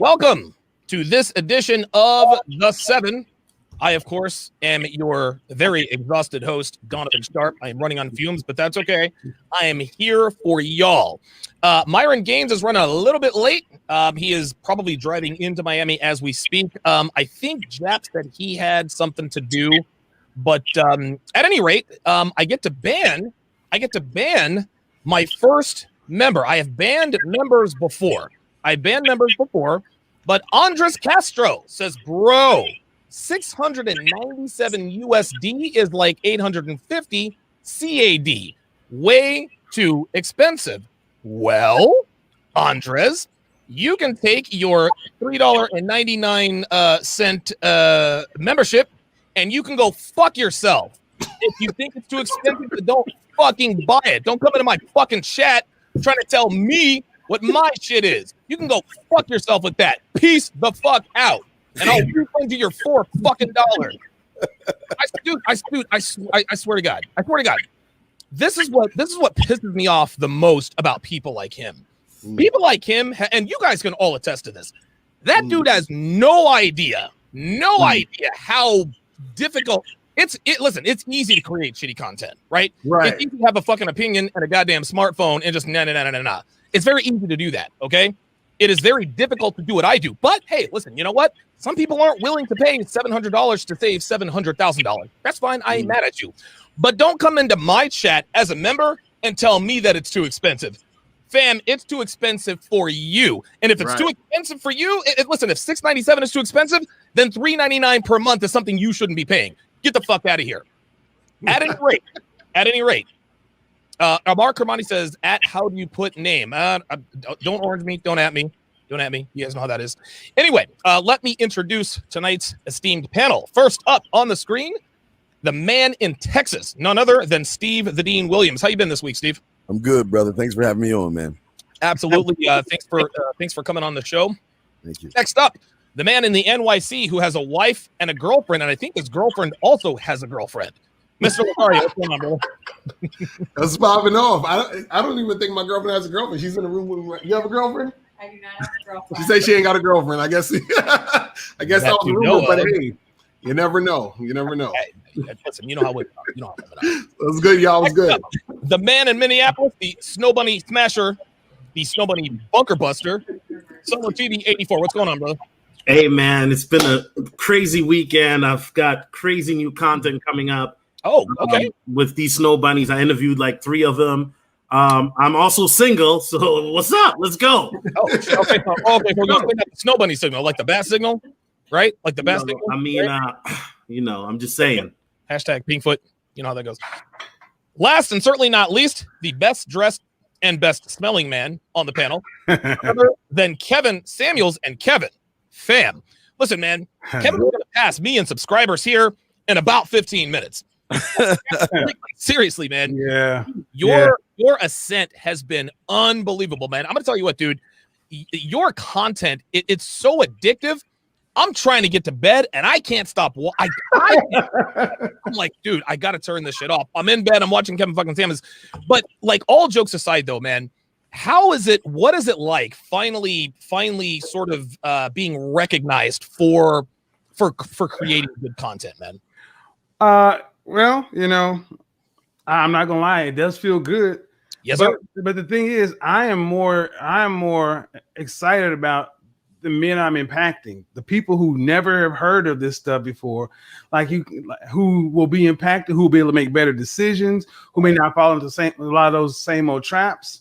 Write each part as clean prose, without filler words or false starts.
Welcome to this edition of The Seven. I, of course, am your very exhausted host, Donovan Sharpe. I am running on fumes, but that's okay. I am here for y'all. Myron Gaines is running a little bit late. He is probably driving into Miami as we speak. I think Jap said he had something to do, but at any rate, I get to ban my first member. I have banned members before. But Andres Castro says, bro, 697 USD is like 850 CAD. Way too expensive. Well, Andres, you can take your $3.99 membership and you can go fuck yourself. If you think it's too expensive, don't fucking buy it. Don't come into my fucking chat trying to tell me what my shit is. You can go fuck yourself with that. Peace the fuck out. And I'll refund you your $4 fucking. I swear to God. This is what pisses me off the most about people like him. People like him, and you guys can all attest to this. That dude has no idea how difficult. Listen, it's easy to create shitty content, right? Right. It's easy to have a fucking opinion and a goddamn smartphone and just nah. It's very easy to do that, okay? It is very difficult to do what I do. But hey, listen, you know what? Some people aren't willing to pay $700 to save $700,000. That's fine. I ain't mad at you. But don't come into my chat as a member and tell me that it's too expensive. Fam, it's too expensive for you. And if it's too expensive for you, listen, if $6.97 is too expensive, then $3.99 per month is something you shouldn't be paying. Get the fuck out of here. At any rate, Mark Kermani says, how do you put name? Don't orange me. Don't at me. You guys know how that is. Anyway, let me introduce tonight's esteemed panel. First up on the screen, the man in Texas, none other than Steve the Dean Williams. How you been this week, Steve? I'm good, brother. Thanks for having me on, man. Absolutely. Thanks for coming on the show. Thank you. Next up, the man in the NYC who has a wife and a girlfriend, and I think his girlfriend also has a girlfriend. Mr. Locario, what's going on, brother? That's popping off. I don't even think my girlfriend has a girlfriend. She's in the room with me. You have a girlfriend? I do not have a girlfriend. She said she ain't got a girlfriend. I guess I was the rumor, but hey, you never know. Hey, listen, you know how it is. It was good, y'all. It was good. The man in Minneapolis, the Snow Bunny Smasher, the Snow Bunny Bunker Buster, Summer TV 84. What's going on, brother? Hey, man, it's been a crazy weekend. I've got crazy new content coming up. Oh, okay. With these snow bunnies, I interviewed like 3 of them. I'm also single, so what's up? Let's go. Oh, okay. So we're going to the snow bunny signal, like the bat signal, right? Like the bat signal. I mean, I'm just saying. Hashtag Pinkfoot. You know how that goes. Last and certainly not least, the best dressed and best smelling man on the panel, other than Kevin Samuels. And Kevin, fam, listen, man, Kevin's going to pass me and subscribers here in about 15 minutes. Seriously, man. Yeah. Your ascent has been unbelievable, man. I'm gonna tell you what, dude. Your content, it's so addictive. I'm trying to get to bed and I can't stop. I'm like, dude, I gotta turn this shit off. I'm in bed. I'm watching Kevin fucking Samuels. But like, all jokes aside, though, man, what is it like finally sort of being recognized for creating good content, man? Well, I'm not gonna lie, it does feel good. Yes, sir. But the thing is, I am more excited about the men I'm impacting, the people who never have heard of this stuff before, who will be impacted, who will be able to make better decisions, who may not fall into a lot of those same old traps,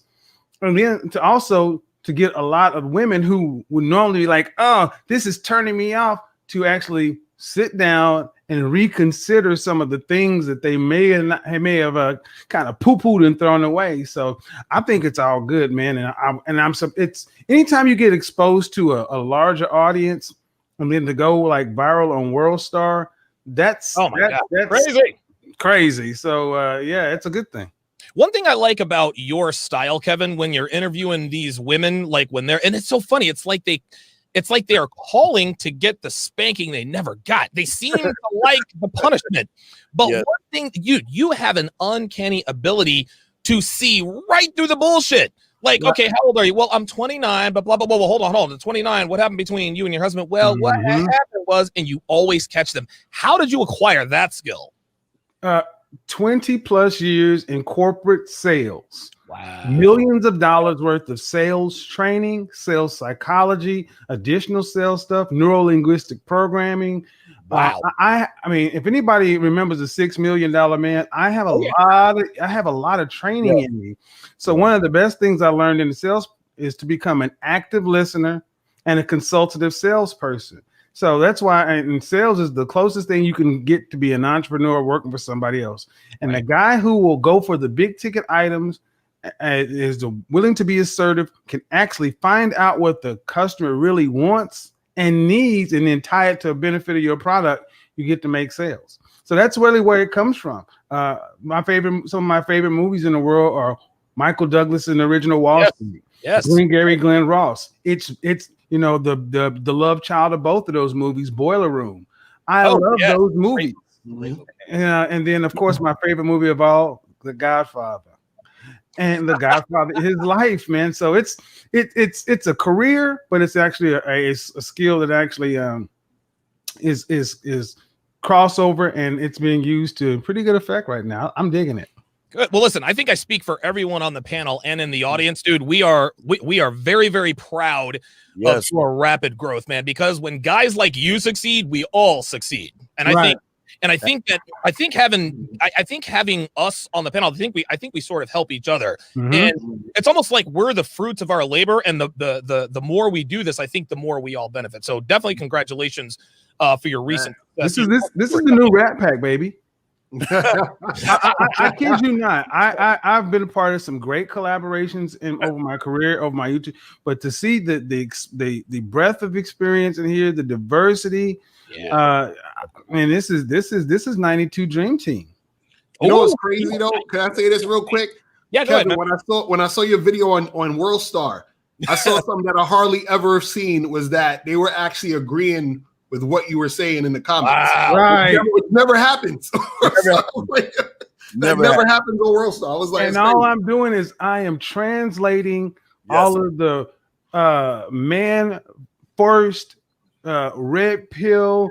and then to get a lot of women who would normally be like, oh, this is turning me off, to actually sit down and reconsider some of the things that they may have kind of poo-pooed and thrown away. So I think it's all good, man. It's anytime you get exposed to a larger audience and then to go like viral on World Star, that's crazy. So yeah, it's a good thing. One thing I like about your style, Kevin, when you're interviewing these women, like when and it's so funny, it's like they are calling to get the spanking they never got. They seem to like the punishment. But one thing, you have an uncanny ability to see right through the bullshit. Like, okay, how old are you? Well, I'm 29, but blah, blah, blah. Well, hold on. 29. What happened between you and your husband? Well, what happened was, and you always catch them. How did you acquire that skill? 20 plus years in corporate sales. Wow. Millions of dollars worth of sales training, sales psychology, additional sales stuff, neuro-linguistic programming. Wow. I mean, if anybody remembers the $6 Million Man, I have a lot of training in me. So one of the best things I learned in the sales is to become an active listener and a consultative salesperson. So that's why in sales is the closest thing you can get to be an entrepreneur working for somebody else. And the guy who will go for the big ticket items is willing to be assertive, can actually find out what the customer really wants and needs, and then tie it to a benefit of your product. You get to make sales. So that's really where it comes from. Some of my favorite movies in the world are Michael Douglas in the original Wall Street. Yes. Glenn Ross. It's the love child of both of those movies, Boiler Room. I love those movies. And then of course my favorite movie of all, The Godfather. And The Godfather, his life, man. So it's a career, but it's actually a skill that actually is crossover, and it's being used to pretty good effect right now. I'm digging it. Good. Well, listen, I think I speak for everyone on the panel and in the audience, dude. We are very, very proud of your rapid growth, man, because when guys like you succeed, we all succeed. And I think having us on the panel, I think we sort of help each other. Mm-hmm. And it's almost like we're the fruits of our labor. And the more we do this, I think the more we all benefit. So definitely congratulations for your recent. This is the new Rat Pack, baby. I kid you not. I've been a part of some great collaborations over my career, over my YouTube. But to see the breadth of experience in here, the diversity. Man, this is 92 Dream Team. You know what's crazy though? Can I say this real quick? Yeah, go ahead. When I saw your video on World Star, I saw something that I hardly ever seen, was that they were actually agreeing with what you were saying in the comments. Wow. Right. It never happens. Never happens on World Star. I was like, and all I'm doing is I am translating all of the man first, red pill,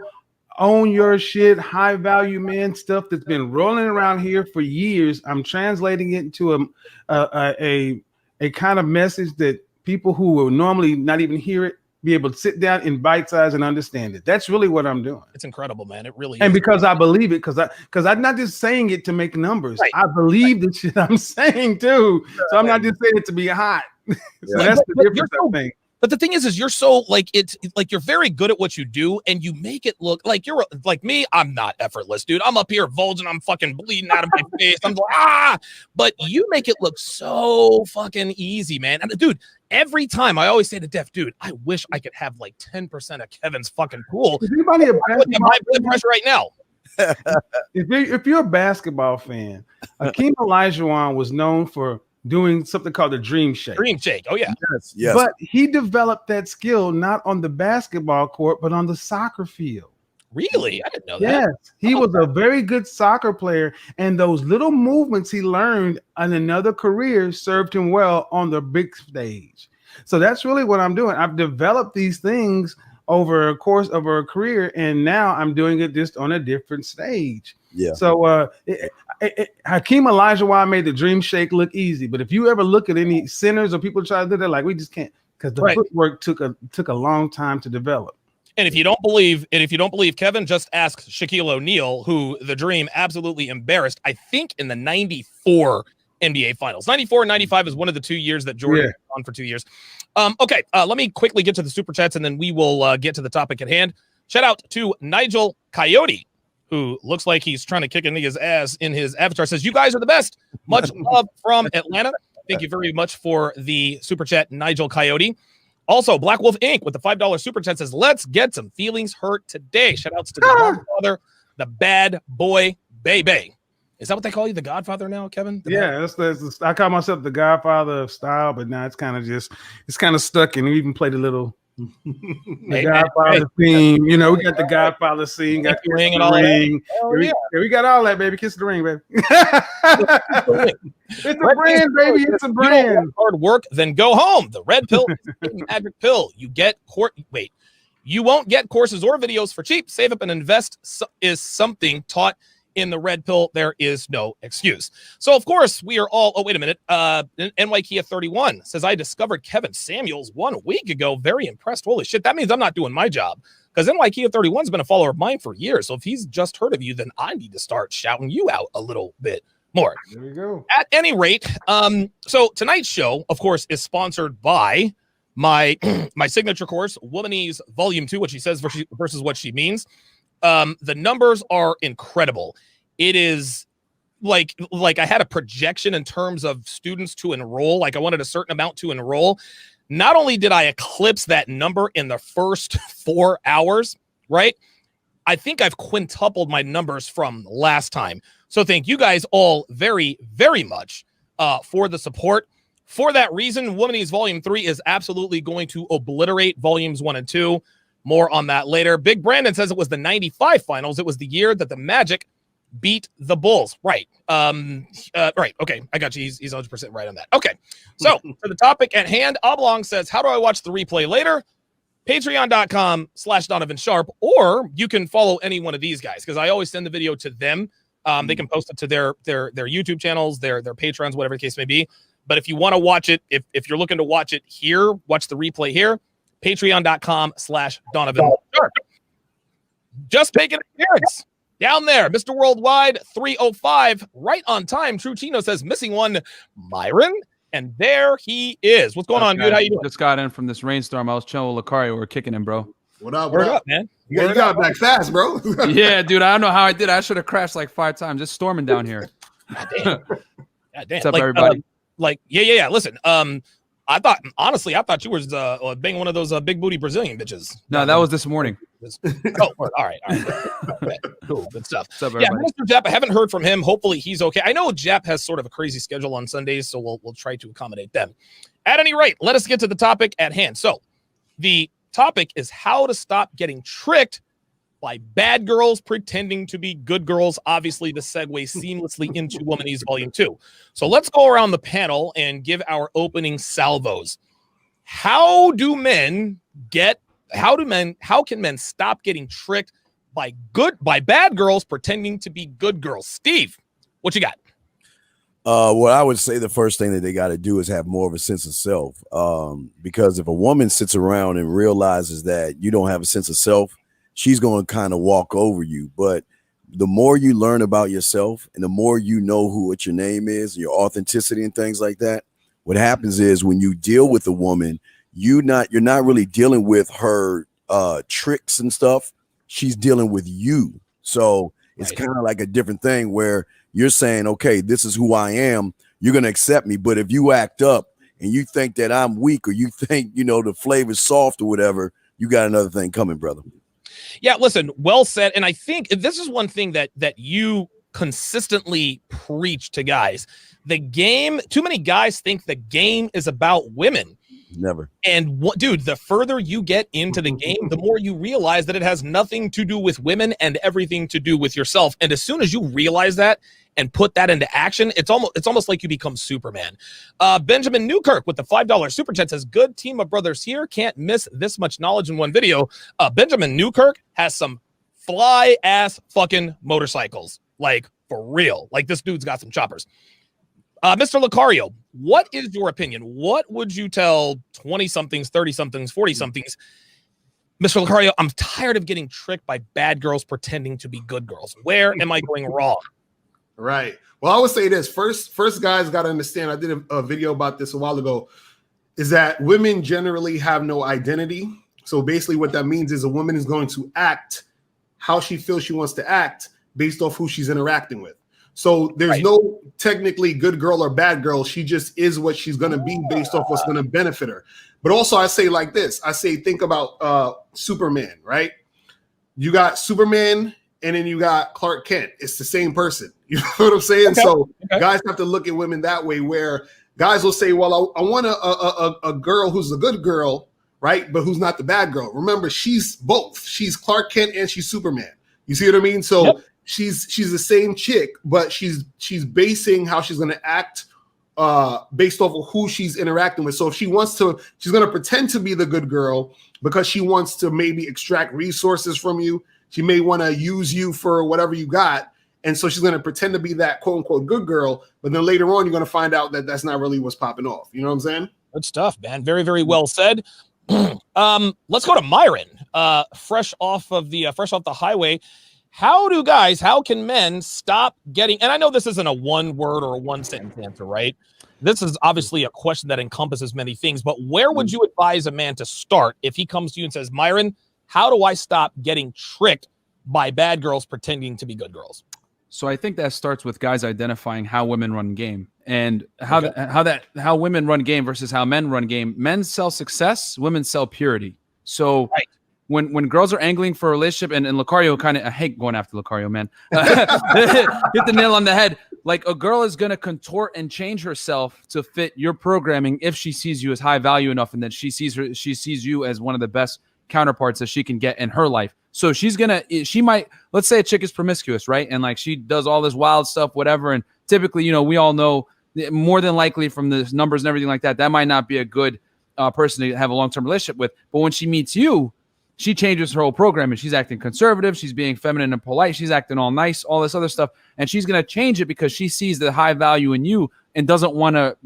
own your shit, high value man stuff that's been rolling around here for years. I'm translating it into a kind of message that people who will normally not even hear it be able to sit down in bite size and understand it. That's really what I'm doing. It's incredible, man. It really and is. Because I believe it, because I'm not just saying it to make numbers. Right. I believe the shit I'm saying too. So I'm not just saying it to be hot. So that's the difference, I think. But the thing is you're so you're very good at what you do, and you make it look like you're like me. I'm not effortless, dude. I'm up here bulging. I'm fucking bleeding out of my face. I'm like, but you make it look so fucking easy, man. And dude, every time I always say to Def, dude, I wish I could have like 10% of Kevin's fucking pool. Is anybody my blood pressure right now? If you're a basketball fan, Akeem Olajuwon was known for doing something called the Dream Shake. Dream Shake. Oh, yeah. Yes. But he developed that skill not on the basketball court, but on the soccer field. Really? I didn't know that. Yes. He was a very good soccer player. And those little movements he learned in another career served him well on the big stage. So that's really what I'm doing. I've developed these things over a course of a career, and now I'm doing it just on a different stage. Yeah. So Hakeem Olajuwon made the Dream Shake look easy, but if you ever look at any centers or people try to do that, like, we just can't, because the footwork took a long time to develop. And if you don't believe Kevin, just ask Shaquille O'Neal, who the Dream absolutely embarrassed, I think, in the 94 NBA Finals. 94 and 95 is one of the 2 years that Jordan was on for 2 years. Okay, let me quickly get to the super chats, and then we will get to the topic at hand. Shout out to Nigel Coyote, who looks like he's trying to kick a nigga's ass in his avatar. Says, you guys are the best. Much love from Atlanta. Thank you very much for the super chat, Nigel Coyote. Also, Black Wolf Inc. with the $5 super chat says, let's get some feelings hurt today. Shout outs to the Godfather, the bad boy, baby. Is that what they call you, the Godfather now, Kevin? I call myself the Godfather of style, but now it's kind of stuck, and we even played a little The Godfather theme, you know, we got the Godfather scene, got the ring and all that. We got all that, baby. Kiss the ring, baby. It's a brand, baby. It's a brand. Hard work, then go home. The red pill is a magic pill. You get you won't get courses or videos for cheap. Save up and invest is something taught in the red pill. There is no excuse. So, of course, we are all. Oh, wait a minute. NYKia 31 says, I discovered Kevin Samuels 1 week ago. Very impressed. Holy shit. That means I'm not doing my job, because NYKia 31 has been a follower of mine for years. So if he's just heard of you, then I need to start shouting you out a little bit more. There we go. At any rate, so tonight's show, of course, is sponsored by my signature course, Womanese Volume 2, what she says versus what she means. The numbers are incredible. It is like I had a projection in terms of students to enroll. Like I wanted a certain amount to enroll. Not only did I eclipse that number in the first 4 hours, right? I think I've quintupled my numbers from last time. So thank you guys all very, very much for the support. For that reason, Womanese Volume 3 is absolutely going to obliterate Volumes 1 and 2. More on that later. Big Brandon says it was the 95 finals. It was the year that the Magic beat the Bulls. Right. Right. Okay. I got you. He's 100% right on that. Okay. So for the topic at hand, Oblong says, how do I watch the replay later? Patreon.com/Donovan Sharpe, or you can follow any one of these guys, because I always send the video to them. They can post it to their YouTube channels, their patrons, whatever the case may be. But if you want to watch it, if you're looking to watch it here, watch the replay here, Patreon.com/Donovan Sharpe. Just taking an appearance down there, Mr. Worldwide 305, right on time. True Chino says missing one, Myron, and there he is. What's going on, dude? How you doing? Just got in from this rainstorm. I was chilling with Locario. We're kicking him, bro. What up, Word up, man? You got back fast, bro. Yeah, dude. I don't know how I did. I should have crashed like 5 times. It's storming down here. God damn. What's up, everybody? Yeah. Listen, I thought you was being one of those big booty Brazilian bitches. No, that was this morning. All right. Okay, cool, good stuff. What's up, Yeah, everybody? Mr. Jap, I haven't heard from him. Hopefully he's okay. I know Jap has sort of a crazy schedule on Sundays, so we'll try to accommodate them. At any rate, let us get to the topic at hand. So the topic is how to stop getting tricked by bad girls pretending to be good girls. Obviously, the segue seamlessly into Womanese Volume 2. So let's go around the panel and give our opening salvos. How can men stop getting tricked by bad girls pretending to be good girls? Steve, what you got? Well, I would say the first thing that they got to do is have more of a sense of self. Because if a woman sits around and realizes that you don't have a sense of self, she's going to kind of walk over you. But the more you learn about yourself and the more you know what your name is, your authenticity and things like that, what happens is when you deal with a woman, you're not really dealing with her tricks and stuff. She's dealing with you. So it's kind of like a different thing where you're saying, okay, this is who I am. You're going to accept me. But if you act up and you think that I'm weak, or you think, the flavor's soft or whatever, you got another thing coming, brother. Yeah, listen, well said. And I think this is one thing that you consistently preach to guys. The game, too many guys think the game is about women. Never. And dude, the further you get into the game, the more you realize that it has nothing to do with women and everything to do with yourself. And as soon as you realize that and put that into action, it's almost like you become Superman. Benjamin Newkirk with the $5 super chat says, good team of brothers here. Can't miss this much knowledge in one video. Benjamin Newkirk has some fly ass fucking motorcycles. Like for real. Like this dude's got some choppers. Mr. Locario, what is your opinion? What would you tell 20-somethings, 30-somethings, 40-somethings? Mr. Locario, I'm tired of getting tricked by bad girls pretending to be good girls. Where am I going wrong? Right. Well, I would say this. First guys got to understand, I did a video about this a while ago, is that women generally have no identity. So basically what that means is a woman is going to act how she feels she wants to act based off who she's interacting with. So there's no technically good girl or bad girl. She just is what she's going to be based off what's going to benefit her. But also I say like this. I say think about Superman, right? You got Superman and then you got Clark Kent. It's the same person. You know what I'm saying? Okay. So guys have to look at women that way, where guys will say, well, I want a girl who's a good girl, right? But who's not the bad girl. Remember, she's both. She's Clark Kent and she's Superman. You see what I mean? So Yep. she's the same chick, but she's basing how she's going to act based off of who she's interacting with. So if she wants to, she's going to pretend to be the good girl because she wants to maybe extract resources from you. She may want to use you for whatever you got. And so she's going to pretend to be that quote unquote good girl. But then later on, you're going to find out that that's not really what's popping off. You know what I'm saying? Good stuff, man. Very, very well said. Let's go to Myron. Fresh off the highway. How can men stop getting, and I know this isn't a one word or a one sentence answer, right? This is obviously a question that encompasses many things, but where would you advise a man to start if he comes to you and says, Myron, how do I stop getting tricked by bad girls pretending to be good girls? So I think that starts with guys identifying how women run game and how women run game versus how men run game. Men sell success, women sell purity. So right. When girls are angling for a relationship, and Locario I hate going after Locario, man. Hit the nail on the head. Like, a girl is going to contort and change herself to fit your programming if she sees you as high value enough, and that she sees you as one of the best counterparts that she can get in her life. So she might, let's say a chick is promiscuous, right? And like, she does all this wild stuff, whatever. And typically, we all know more than likely from the numbers and everything like that, that might not be a good person to have a long-term relationship with. But when she meets you, she changes her whole program, and she's acting conservative. She's being feminine and polite. She's acting all nice, all this other stuff. And she's going to change it because she sees the high value in you and doesn't want to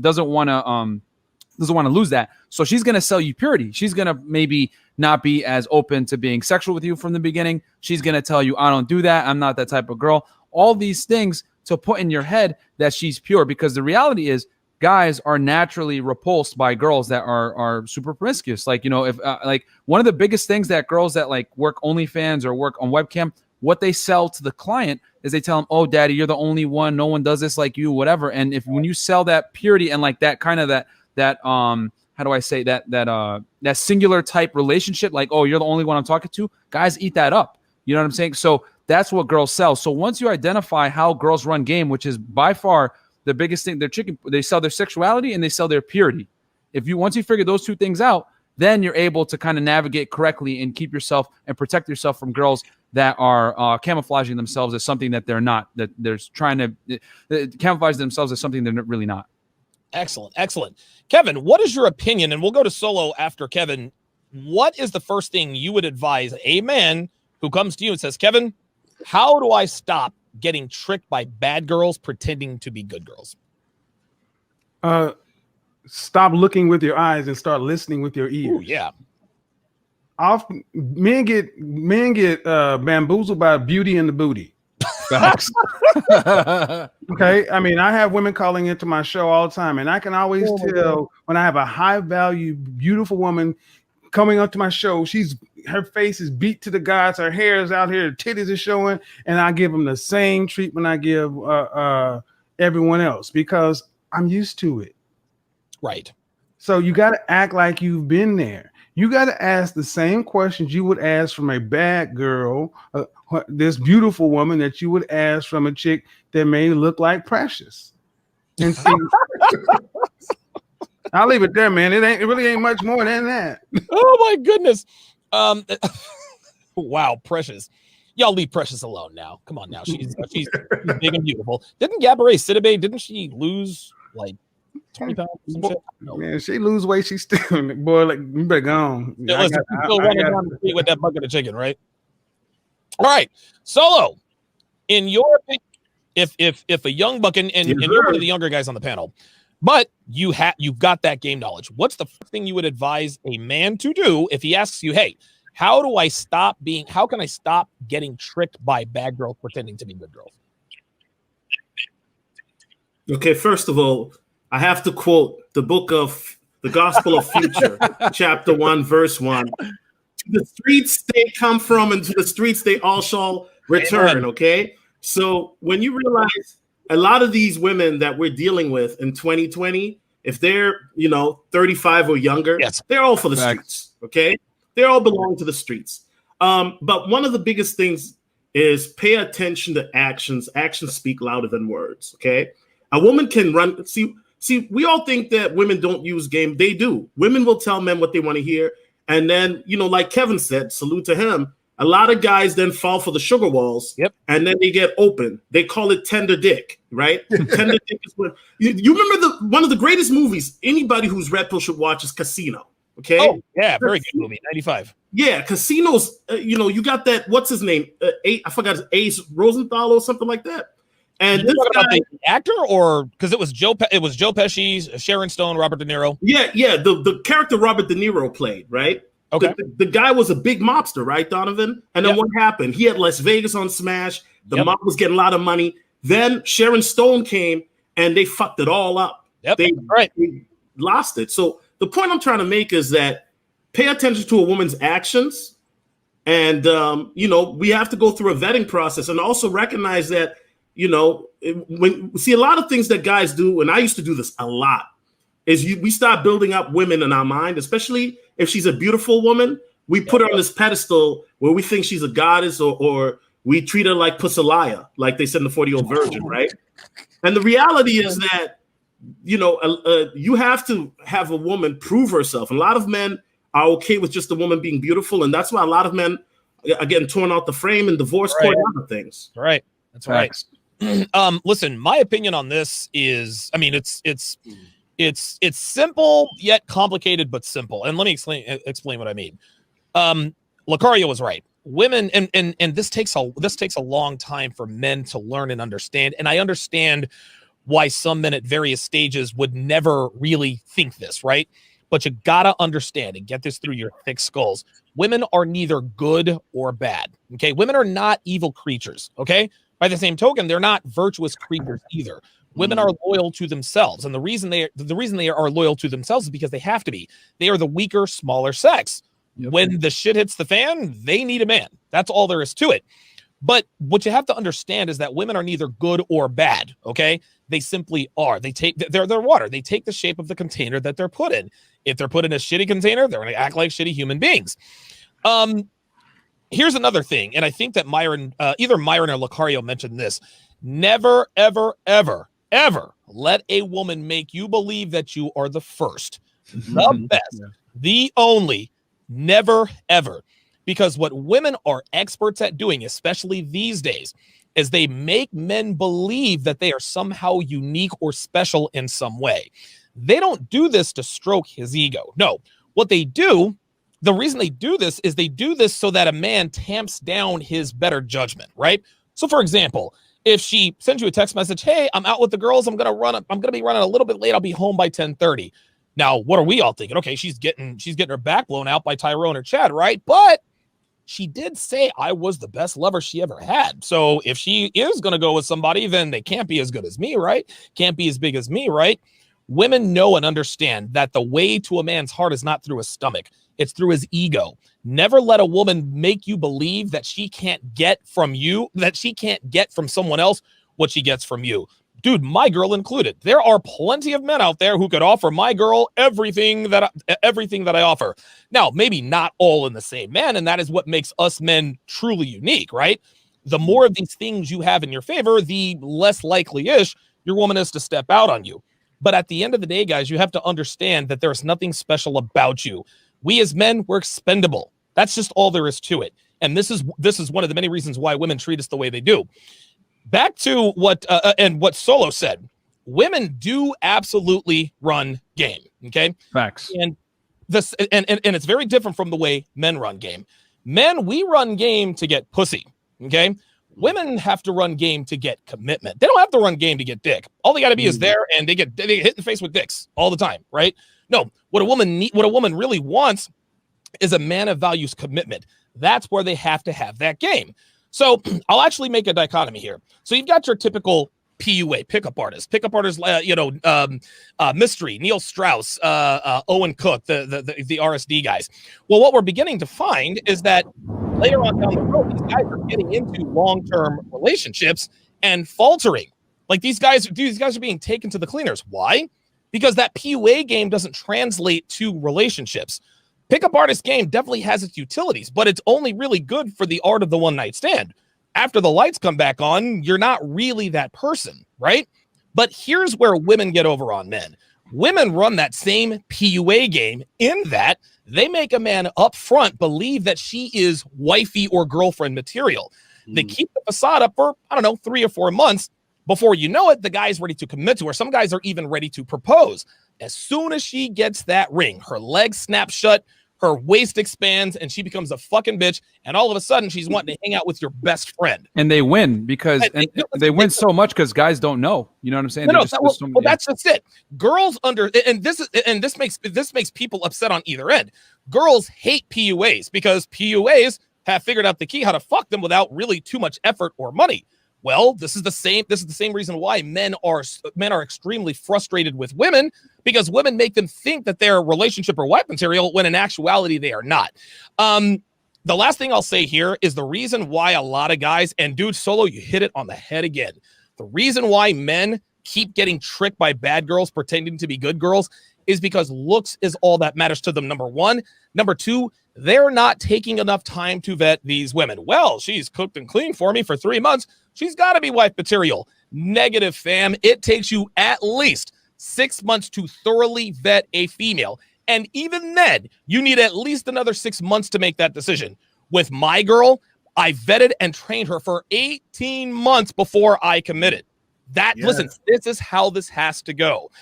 lose that. So she's going to sell you purity. She's going to maybe not be as open to being sexual with you from the beginning. She's going to tell you, I don't do that. I'm not that type of girl. All these things to put in your head that she's pure, because the reality is guys are naturally repulsed by girls that are super promiscuous. Like, if like one of the biggest things that girls that like work OnlyFans or work on webcam, what they sell to the client is they tell them, oh, daddy, you're the only one. No one does this like you, whatever. And when you sell that purity and like that kind of that how do I say that singular type relationship, like, oh, you're the only one I'm talking to, guys eat that up. You know what I'm saying? So that's what girls sell. So once you identify how girls run game, which is by far the biggest thing, they sell their sexuality and they sell their purity. Once you figure those two things out, then you're able to kind of navigate correctly and keep yourself and protect yourself from girls that are camouflaging themselves as something that they're not, that they're trying to camouflage themselves as something they're really not. Excellent. Kevin, what is your opinion? And we'll go to Solo after Kevin. What is the first thing you would advise a man who comes to you and says, Kevin, how do I stop getting tricked by bad girls pretending to be good girls? Stop looking with your eyes and start listening with your ears. Ooh, yeah. Often men get bamboozled by beauty in the booty. Facts. Okay, I mean, I have women calling into my show all the time, and I can always tell when I have a high value, beautiful woman coming onto my show. Her face is beat to the gods, her hair is out here, her titties are showing, and I give them the same treatment I give everyone else because I'm used to it. Right. So you got to act like you've been there. You got to ask the same questions you would ask from a bad girl, this beautiful woman that you would ask from a chick that may look like Precious. And see, I'll leave it there, man. It really ain't much more than that. Oh my goodness. Wow, Precious. Y'all leave Precious alone now. Come on now. She's big and beautiful. Didn't Gabourey Sidibe, didn't she lose like 20 pounds or some shit? No. Man, she lose weight, she's still boy, like you better go on. Yeah, listen, still running down the street with that bucket of chicken, right? All right. Solo, in your opinion, if a young buck and you're one of the younger guys on the panel, but you've got that game knowledge, what's the first thing you would advise a man to do if he asks you, hey, how can I stop getting tricked by bad girls pretending to be good girls? Okay, first of all, I have to quote the book of the Gospel of Future, chapter 1, verse 1. To the streets they come from, and to the streets they all shall return. Okay, so when you realize a lot of these women that we're dealing with in 2020, if they're 35 or younger, yes, they're all for the streets. Okay, they all belong to the streets. But one of the biggest things is pay attention to actions. Actions speak louder than words. Okay, a woman can run. See, we all think that women don't use game. They do. Women will tell men what they want to hear. And then, like Kevin said, salute to him. A lot of guys then fall for the sugar walls. Yep. And then they get open. They call it tender dick, right? Tender dick is what you remember one of the greatest movies anybody who's red pill should watch is Casino. Okay. Oh, yeah, very good movie, 95. Yeah, Casino's. You got that. What's his name? I forgot his Ace Rosenthal or something like that. And this guy, about the actor, or because it was Joe Pesci, Sharon Stone, Robert De Niro. Yeah. The character Robert De Niro played, right? Okay. The guy was a big mobster, right, Donovan? And then what happened? He had Las Vegas on Smash. The mob was getting a lot of money. Then Sharon Stone came and they fucked it all up. Yep. They lost it. So the point I'm trying to make is that pay attention to a woman's actions. And, we have to go through a vetting process and also recognize that, when see a lot of things that guys do, and I used to do this a lot, is we start building up women in our mind, especially if she's a beautiful woman. We put her on this pedestal where we think she's a goddess, or we treat her like Pusaliah, like they said in the 40-Year-Old Virgin, right? And the reality is that, you have to have a woman prove herself. And a lot of men are okay with just a woman being beautiful, and that's why a lot of men are getting torn out the frame in divorce court and other things. Right. That's right. Listen, my opinion on this is, it's simple yet complicated, but simple. And let me explain what I mean. Locario was right. Women, and this takes a long time for men to learn and understand. And I understand why some men at various stages would never really think this, right? But you gotta understand and get this through your thick skulls. Women are neither good or bad. Okay, women are not evil creatures. Okay, by the same token, they're not virtuous creatures either. Women are loyal to themselves, and the reason they are loyal to themselves is because they have to be. They are the weaker, smaller sex. Yep. When the shit hits the fan, they need a man. That's all there is to it. But what you have to understand is that women are neither good or bad. Okay, they simply are. They're water. They take the shape of the container that they're put in. If they're put in a shitty container, they're going to act like shitty human beings. Here's another thing, and I think that either Myron or Locario mentioned this. Never, ever, ever, ever let a woman make you believe that you are the first, the best, the only. Never, ever. Because what women are experts at doing, especially these days, is they make men believe that they are somehow unique or special in some way. They don't do this to stroke his ego. No, what they do, the reason they do this is they do this so that a man tamps down his better judgment, right? So for example, if she sends you a text message, hey, I'm out with the girls, I'm going to be running a little bit late, I'll be home by 10:30. Now, what are we all thinking? Okay, she's getting her back blown out by Tyrone or Chad, right? But she did say I was the best lover she ever had. So if she is going to go with somebody, then they can't be as good as me, right? Can't be as big as me, right? Women know and understand that the way to a man's heart is not through his stomach. It's through his ego. Never let a woman make you believe that she can't get from you, that she can't get from someone else what she gets from you. Dude, my girl included. There are plenty of men out there who could offer my girl everything that I offer. Now, maybe not all in the same man, and that is what makes us men truly unique, right? The more of these things you have in your favor, the less likely-ish your woman is to step out on you. But at the end of the day, guys, you have to understand that there's nothing special about you. We as men, we're expendable. That's just all there is to it. And this is one of the many reasons why women treat us the way they do. Back to what Solo said. Women do absolutely run game. Okay, facts. And this and it's very different from the way men run game. Men, we run game to get pussy. Okay, women have to run game to get commitment. They don't have to run game to get dick. All they got to be is there, and they get hit in the face with dicks all the time, right? No, what a woman really wants is a man of values commitment. That's where they have to have that game. So I'll actually make a dichotomy here. So you've got your typical PUA, pickup artist, Mystery, Neil Strauss, Owen Cook, the RSD guys. Well, what we're beginning to find is that later on down the road, these guys are getting into long-term relationships and faltering. Like these guys are being taken to the cleaners. Why? Because that PUA game doesn't translate to relationships. Pickup artist game definitely has its utilities, but it's only really good for the art of the one-night stand. After the lights come back on, you're not really that person, right? But here's where women get over on men. Women run that same PUA game in that they make a man up front believe that she is wifey or girlfriend material. They keep the facade up for, I don't know, 3 or 4 months. Before you know it, the guy's ready to commit to her. Some guys are even ready to propose. As soon as she gets that ring, her legs snap shut, her waist expands, and she becomes a fucking bitch. And all of a sudden, she's wanting to hang out with your best friend. And they win because they win so much because guys don't know. You know what I'm saying? That's just it. Girls and this makes people upset on either end. Girls hate PUAs because PUAs have figured out the key how to fuck them without really too much effort or money. Well, this is the same reason why men are extremely frustrated with women, because women make them think that they're relationship or wife material when in actuality they are not. The last thing I'll say here is the reason why a lot of guys, and dude, Solo, you hit it on the head again. The reason why men keep getting tricked by bad girls pretending to be good girls is because looks is all that matters to them, number one. Number two, they're not taking enough time to vet these women. Well, she's cooked and cleaned for me for 3 months. She's got to be wife material. Negative, fam. It takes you at least 6 months to thoroughly vet a female. And even then, you need at least another 6 months to make that decision. With my girl, I vetted and trained her for 18 months before I committed. Listen, this is how this has to go.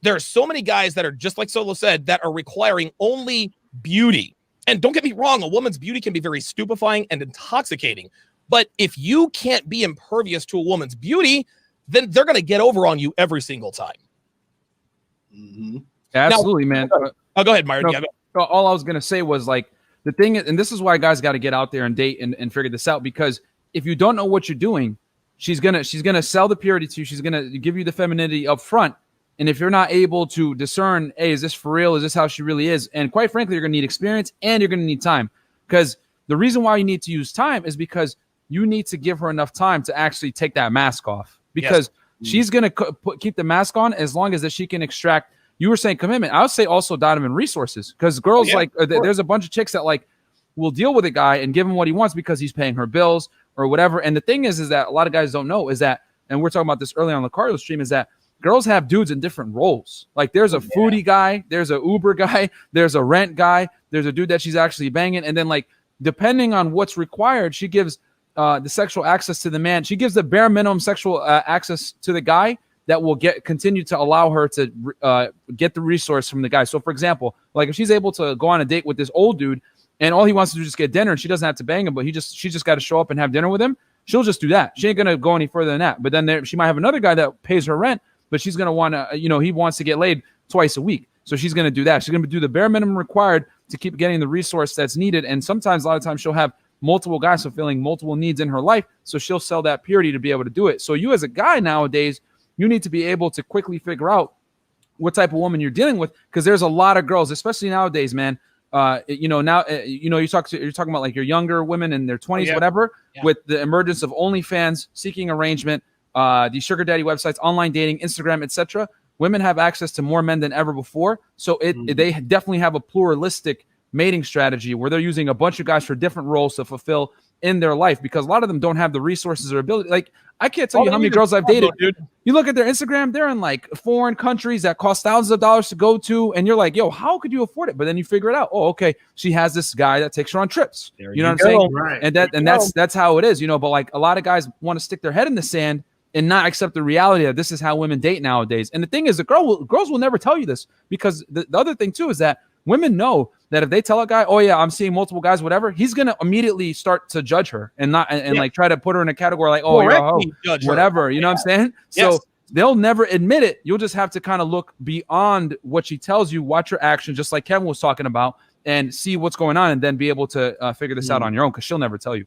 There are so many guys that are just like Solo said, that are requiring only beauty. And don't get me wrong, a woman's beauty can be very stupefying and intoxicating. But if you can't be impervious to a woman's beauty, then they're going to get over on you every single time. Absolutely, man. Go ahead, Myron. All I was going to say was like the thing, and this is why guys got to get out there and date and figure this out, because if you don't know what you're doing, she's gonna sell the purity to you. She's going to give you the femininity up front. And if you're not able to discern, hey, is this for real? Is this how she really is? And quite frankly, you're going to need experience and you're going to need time, because the reason why you need to use time is because you need to give her enough time to actually take that mask off, because she's going to keep the mask on as long as that she can extract. You were saying commitment. I would say also, Donovan, resources, because girls there's a bunch of chicks that like will deal with a guy and give him what he wants because he's paying her bills or whatever. And the thing is that a lot of guys don't know is that, and we're talking about this early on Locario stream, is that girls have dudes in different roles. Like there's a foodie guy, there's a Uber guy, there's a rent guy, there's a dude that she's actually banging. And then like, depending on what's required, she gives the sexual access to the man. She gives the bare minimum sexual access to the guy that will continue to allow her to get the resource from the guy. So for example, like if she's able to go on a date with this old dude and all he wants to do is just get dinner and she doesn't have to bang him, but she just got to show up and have dinner with him, she'll just do that. She ain't going to go any further than that. But then she might have another guy that pays her rent, but she's going to want to, he wants to get laid twice a week. So she's going to do that. She's going to do the bare minimum required to keep getting the resource that's needed. And sometimes, a lot of times, she'll have multiple guys fulfilling multiple needs in her life. So she'll sell that purity to be able to do it. So you as a guy nowadays, you need to be able to quickly figure out what type of woman you're dealing with, because there's a lot of girls, especially nowadays, man. You're talking about like your younger women in their 20s, whatever, with the emergence of OnlyFans, seeking arrangement, these sugar daddy websites, online dating, Instagram, etc. Women have access to more men than ever before. So they definitely have a pluralistic mating strategy where they're using a bunch of guys for different roles to fulfill in their life, because a lot of them don't have the resources or ability. Like, I can't tell you how many girls I've dated. Dude. You look at their Instagram, they're in like foreign countries that cost thousands of dollars to go to. And you're like, yo, how could you afford it? But then you figure it out. Oh, okay. She has this guy that takes her on trips. You know what I'm saying? Right. And that's how it is, but like a lot of guys want to stick their head in the sand and not accept the reality that this is how women date nowadays. And the thing is, girls will never tell you this, because the other thing too is that women know that if they tell a guy, oh yeah, I'm seeing multiple guys, whatever, he's gonna immediately start to judge her and like try to put her in a category like, oh, you're a hoe, whatever. You know what I'm saying? Yes. So they'll never admit it. You'll just have to kind of look beyond what she tells you, watch her actions, just like Kevin was talking about, and see what's going on, and then be able to figure this out on your own, because she'll never tell you.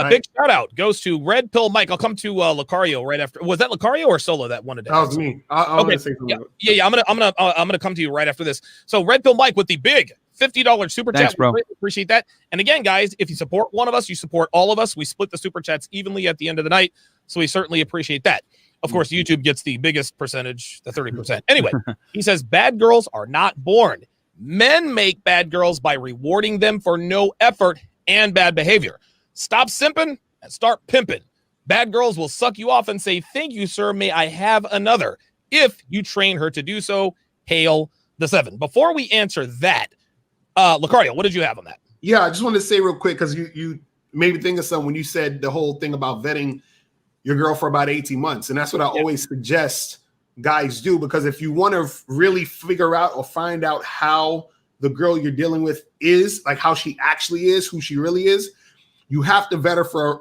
Big shout out goes to Red Pill Mike. I'll come to Locario right after. Was that Locario or Solo that wanted to? That was me. I'm gonna say something. Yeah. I'm gonna come to you right after this. So Red Pill Mike with the big $50 super Thanks, chat. Bro. We really appreciate that. And again, guys, if you support one of us, you support all of us. We split the super chats evenly at the end of the night, so we certainly appreciate that. Of course, YouTube gets the biggest percentage, the 30%. Anyway, he says bad girls are not born. Men make bad girls by rewarding them for no effort and bad behavior. Stop simping and start pimping. Bad girls will suck you off and say, "Thank you, sir. May I have another?" if you train her to do so. Hail the 7. Before we answer that, Locario, what did you have on that? Yeah, I just wanted to say real quick, because you made me think of something when you said the whole thing about vetting your girl for about 18 months. And that's what I always suggest guys do, because if you want to really figure out or find out how the girl you're dealing with is, like how she actually is, who she really is, you have to vet her for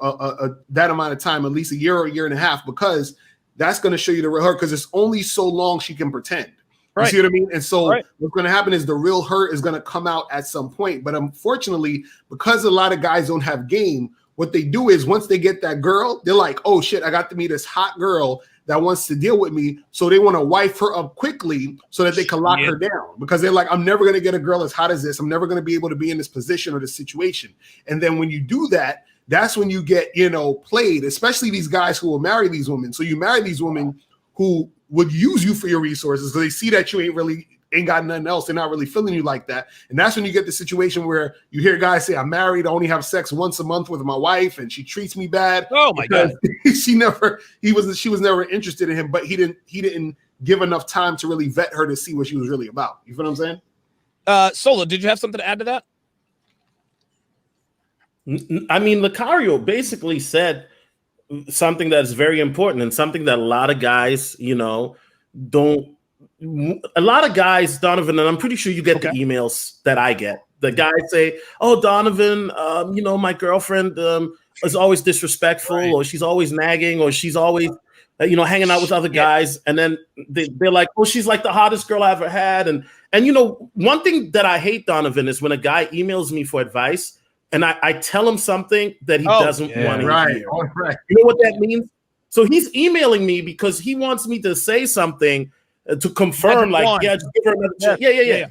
that amount of time, at least a year or a year and a half, because that's going to show you the real her, because it's only so long she can pretend. You see what I mean? And so what's going to happen is the real her is going to come out at some point. But unfortunately, because a lot of guys don't have game, what they do is once they get that girl, they're like, oh shit, I got to meet this hot girl that wants to deal with me. So they want to wife her up quickly so that they can lock her down, because they're like, I'm never going to get a girl as hot as this. I'm never going to be able to be in this position or this situation. And then when you do that, that's when you get, played, especially these guys who will marry these women. So you marry these women who would use you for your resources because they see that you ain't got nothing else. They're not really feeling you like that. And that's when you get the situation where you hear guys say, I'm married, I only have sex once a month with my wife and she treats me bad. Oh my God. she was never interested in him, but he didn't give enough time to really vet her to see what she was really about. You feel what I'm saying? Solo, did you have something to add to that? I mean, Locario basically said something that's very important and something that a lot of guys, don't. A lot of guys, Donovan, and I'm pretty sure you get the emails that I get. The guys say, "Oh, Donovan, my girlfriend is always disrespectful, or she's always nagging, or she's always, hanging out with other guys." And then they're like, "Oh, she's like the hottest girl I ever had." And one thing that I hate, Donovan, is when a guy emails me for advice and I tell him something that he doesn't want to hear. Right. You know what that means? So he's emailing me because he wants me to say something to confirm, just give her another chance. Yeah.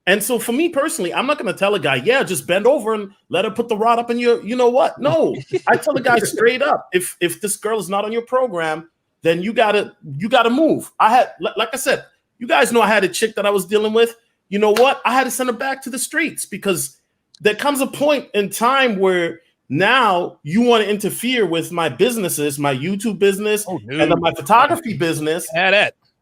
And so for me personally, I'm not going to tell a guy, just bend over and let her put the rod up in your, you know what? No, I tell the guy straight up, if this girl is not on your program, then you gotta move. Like I said, you guys know I had a chick that I was dealing with. You know what? I had to send her back to the streets because there comes a point in time where now you want to interfere with my businesses, my YouTube business, and then my photography business.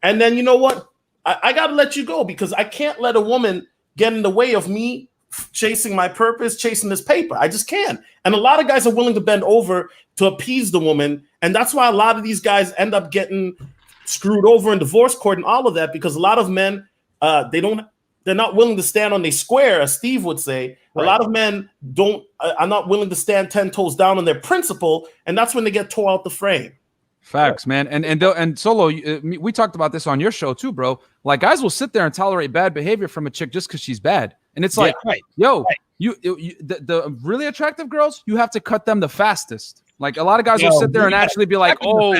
And then you know what? I got to let you go because I can't let a woman get in the way of me chasing my purpose, chasing this paper. I just can't. And a lot of guys are willing to bend over to appease the woman. And that's why a lot of these guys end up getting screwed over in divorce court and all of that, because a lot of men, they're not willing to stand on their square, as Steve would say. Right. A lot of men are not willing to stand 10 toes down on their principle. And that's when they get tore out the frame. Facts, man. And Solo, we talked about this on your show too, bro. Like guys will sit there and tolerate bad behavior from a chick just because she's bad. And it's like, you the really attractive girls, you have to cut them the fastest. Like a lot of guys will sit there and actually be like, oh,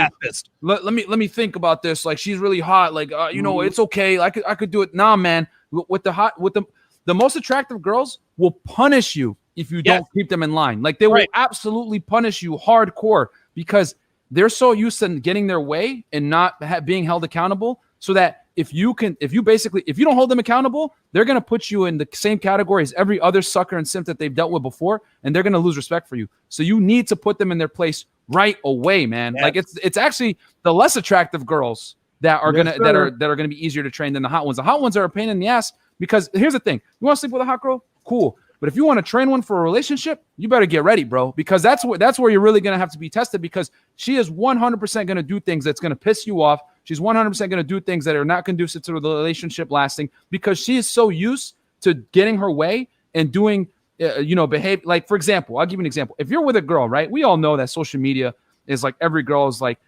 let me think about this. Like she's really hot. Like, it's okay. I could do it. Nah, man. The most attractive girls will punish you if you don't keep them in line. Like they will absolutely punish you hardcore because they're so used to getting their way and not being held accountable, so that if you don't hold them accountable, they're going to put you in the same category as every other sucker and simp that they've dealt with before, and they're going to lose respect for you. So you need to put them in their place right away, man. Yes. Like it's actually the less attractive girls that are that are going to be easier to train than the hot ones. The hot ones are a pain in the ass because here's the thing: you want to sleep with a hot girl, cool. But if you want to train one for a relationship, you better get ready, bro, because that's where you're really going to have to be tested, because she is 100% going to do things that's going to piss you off. She's 100% going to do things that are not conducive to the relationship lasting, because she is so used to getting her way and doing, behave. Like, for example, I'll give you an example. If you're with a girl, right, we all know that social media is like every girl is like,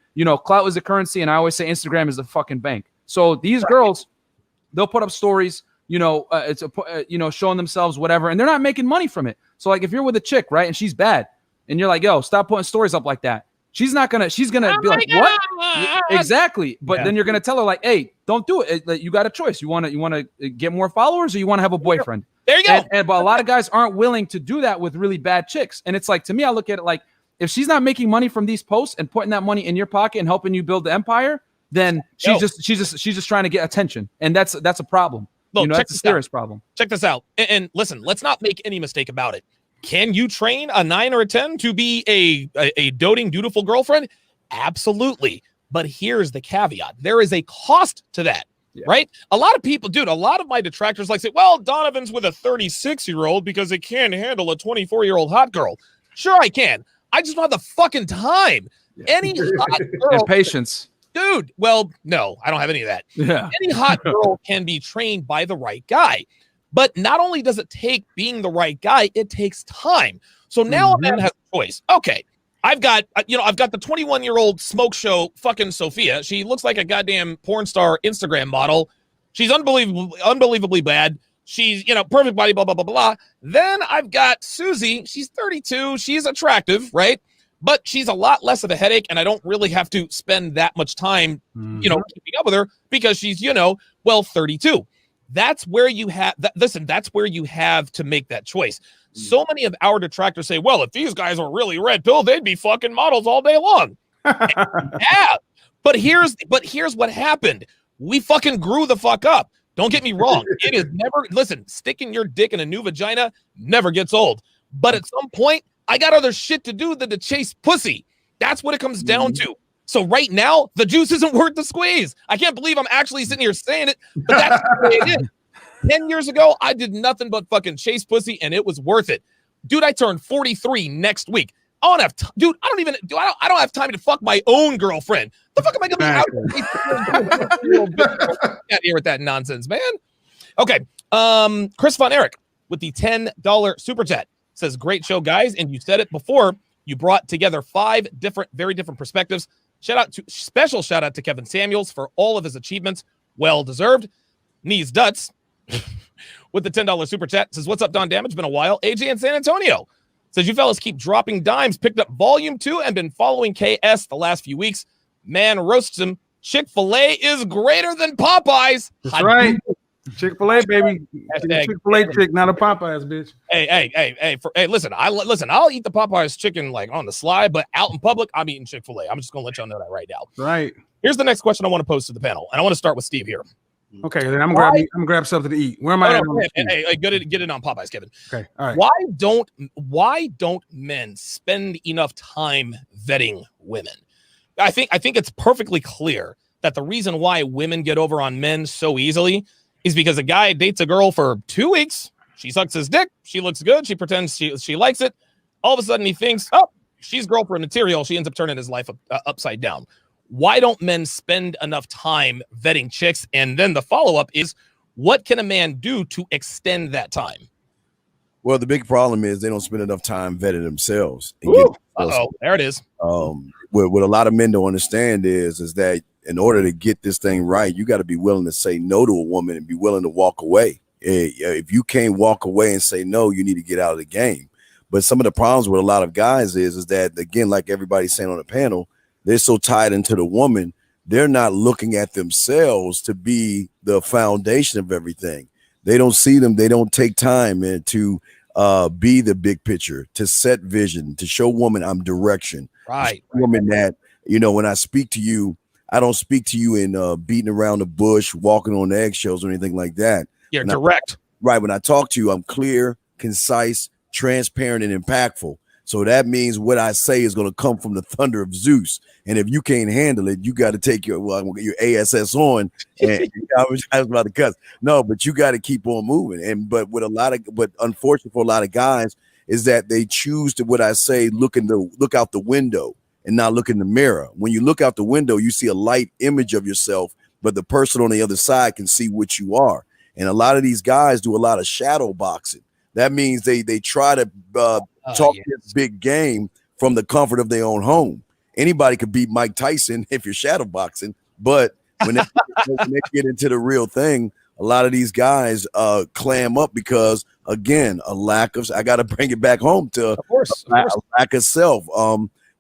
clout is the currency. And I always say Instagram is the fucking bank. So these girls, they'll put up stories, showing themselves, whatever, and they're not making money from it. So like if you're with a chick, right, and she's bad, and you're like, yo, stop putting stories up like that. She's gonna be like, what? Exactly. But then you're gonna tell her like, hey, don't do it. You got a choice. You want to get more followers, or you want to have a boyfriend. There you go. But a lot of guys aren't willing to do that with really bad chicks. And it's like, to me, I look at it like, if she's not making money from these posts and putting that money in your pocket and helping you build the empire, then she's just trying to get attention, and that's a problem. Look, that's a serious problem. Check this out. And listen, let's not make any mistake about it. Can you train a 9 or a 10 to be a doting, dutiful girlfriend? Absolutely. But here's the caveat. There is a cost to that, right? A lot of people, dude, a lot of my detractors like say, well, Donovan's with a 36-year-old because he can't handle a 24-year-old hot girl. Sure, I can. I just don't have the fucking time. Any hot girl. And patience. Dude, well, no, I don't have any of that. Yeah. Any hot girl can be trained by the right guy. But not only does it take being the right guy, it takes time. So now a man has a choice. Okay, I've got the 21-year-old smoke show fucking Sophia. She looks like a goddamn porn star Instagram model. She's unbelievably bad. She's, perfect body, blah, blah, blah, blah. Then I've got Susie. She's 32. She's attractive, right? But she's a lot less of a headache, and I don't really have to spend that much time, keeping up with her because she's, 32. That's where you have that. Listen, that's where you have to make that choice. So many of our detractors say, well, if these guys were really red pill, they'd be fucking models all day long. Yeah. But here's what happened. We fucking grew the fuck up. Don't get me wrong. It is never, listen, sticking your dick in a new vagina never gets old. But at some point, I got other shit to do than to chase pussy. That's what it comes down to. So right now, the juice isn't worth the squeeze. I can't believe I'm actually sitting here saying it, but that's the way it is. 10 years ago, I did nothing but fucking chase pussy, and it was worth it. Dude, I turned 43 next week. I don't have I don't have time to fuck my own girlfriend. The fuck am I gonna be out? Get here with that nonsense, man. Okay. Chris Von Erich with the $10 super chat says, great show, guys. And you said it before, you brought together 5 very different perspectives. Special shout out to Kevin Samuels for all of his achievements. Well deserved. Knees Duts with the $10 super chat says, what's up, Don Damage? Been a while. AJ in San Antonio says, you fellas keep dropping dimes. Picked up volume 2 and been following KS the last few weeks. Man roasts him. Chick-fil-A is greater than Popeyes. That's right. Chick-fil-A, baby. Chick-fil-A chick, not a Popeyes, bitch. Hey, listen, I'll eat the Popeyes chicken like on the slide, but out in public, I'm eating Chick-fil-A. I'm just gonna let y'all know that right now. Right. Here's the next question I want to pose to the panel, and I want to start with Steve here. Okay, then I'm gonna grab something to eat. Where am I at? Hey, get it on Popeyes, Kevin. Okay, all right. Why don't men spend enough time vetting women? I think it's perfectly clear that the reason why women get over on men so easily is because a guy dates a girl for 2 weeks. She sucks his dick. She looks good. She pretends she likes it. All of a sudden he thinks, oh, she's girlfriend material. She ends up turning his life upside down. Why don't men spend enough time vetting chicks? And then the follow-up is, what can a man do to extend that time? Well, the big problem is they don't spend enough time vetting themselves. There it is. What a lot of men don't understand is that in order to get this thing right, you got to be willing to say no to a woman and be willing to walk away. If you can't walk away and say no, you need to get out of the game. But some of the problems with a lot of guys is that, again, like everybody's saying on the panel, they're so tied into the woman, they're not looking at themselves to be the foundation of everything. They don't see them. They don't take time to be the big picture, to set vision, to show woman I'm direction. Right. Woman that, when I speak to you, I don't speak to you in beating around the bush, walking on eggshells or anything like that. You're direct. Right. When I talk to you, I'm clear, concise, transparent, and impactful. So that means what I say is going to come from the thunder of Zeus. And if you can't handle it, you got to take your ASS on. And I was about to cuss. No, but you got to keep on moving. But unfortunately for a lot of guys is that they choose to, what I say, look out the window and not look in the mirror. When you look out the window, you see a light image of yourself, but the person on the other side can see what you are. And a lot of these guys do a lot of shadow boxing. That means they try to talk this big game from the comfort of their own home. Anybody could beat Mike Tyson if you're shadow boxing, but when they get into the real thing, a lot of these guys clam up because, again, I got to bring it back home to a lack of self.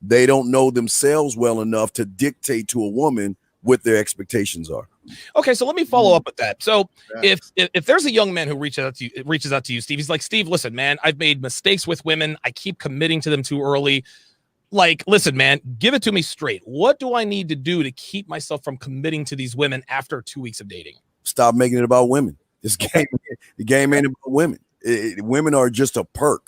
They don't know themselves well enough to dictate to a woman what their expectations are. Okay, so let me follow up with that. So if there's a young man who reaches out to you, Steve, he's like, Steve, listen, man, I've made mistakes with women. I keep committing to them too early. Like, listen, man, give it to me straight. What do I need to do to keep myself from committing to these women after 2 weeks of dating? Stop making it about women. The game ain't about women. Women are just a perk.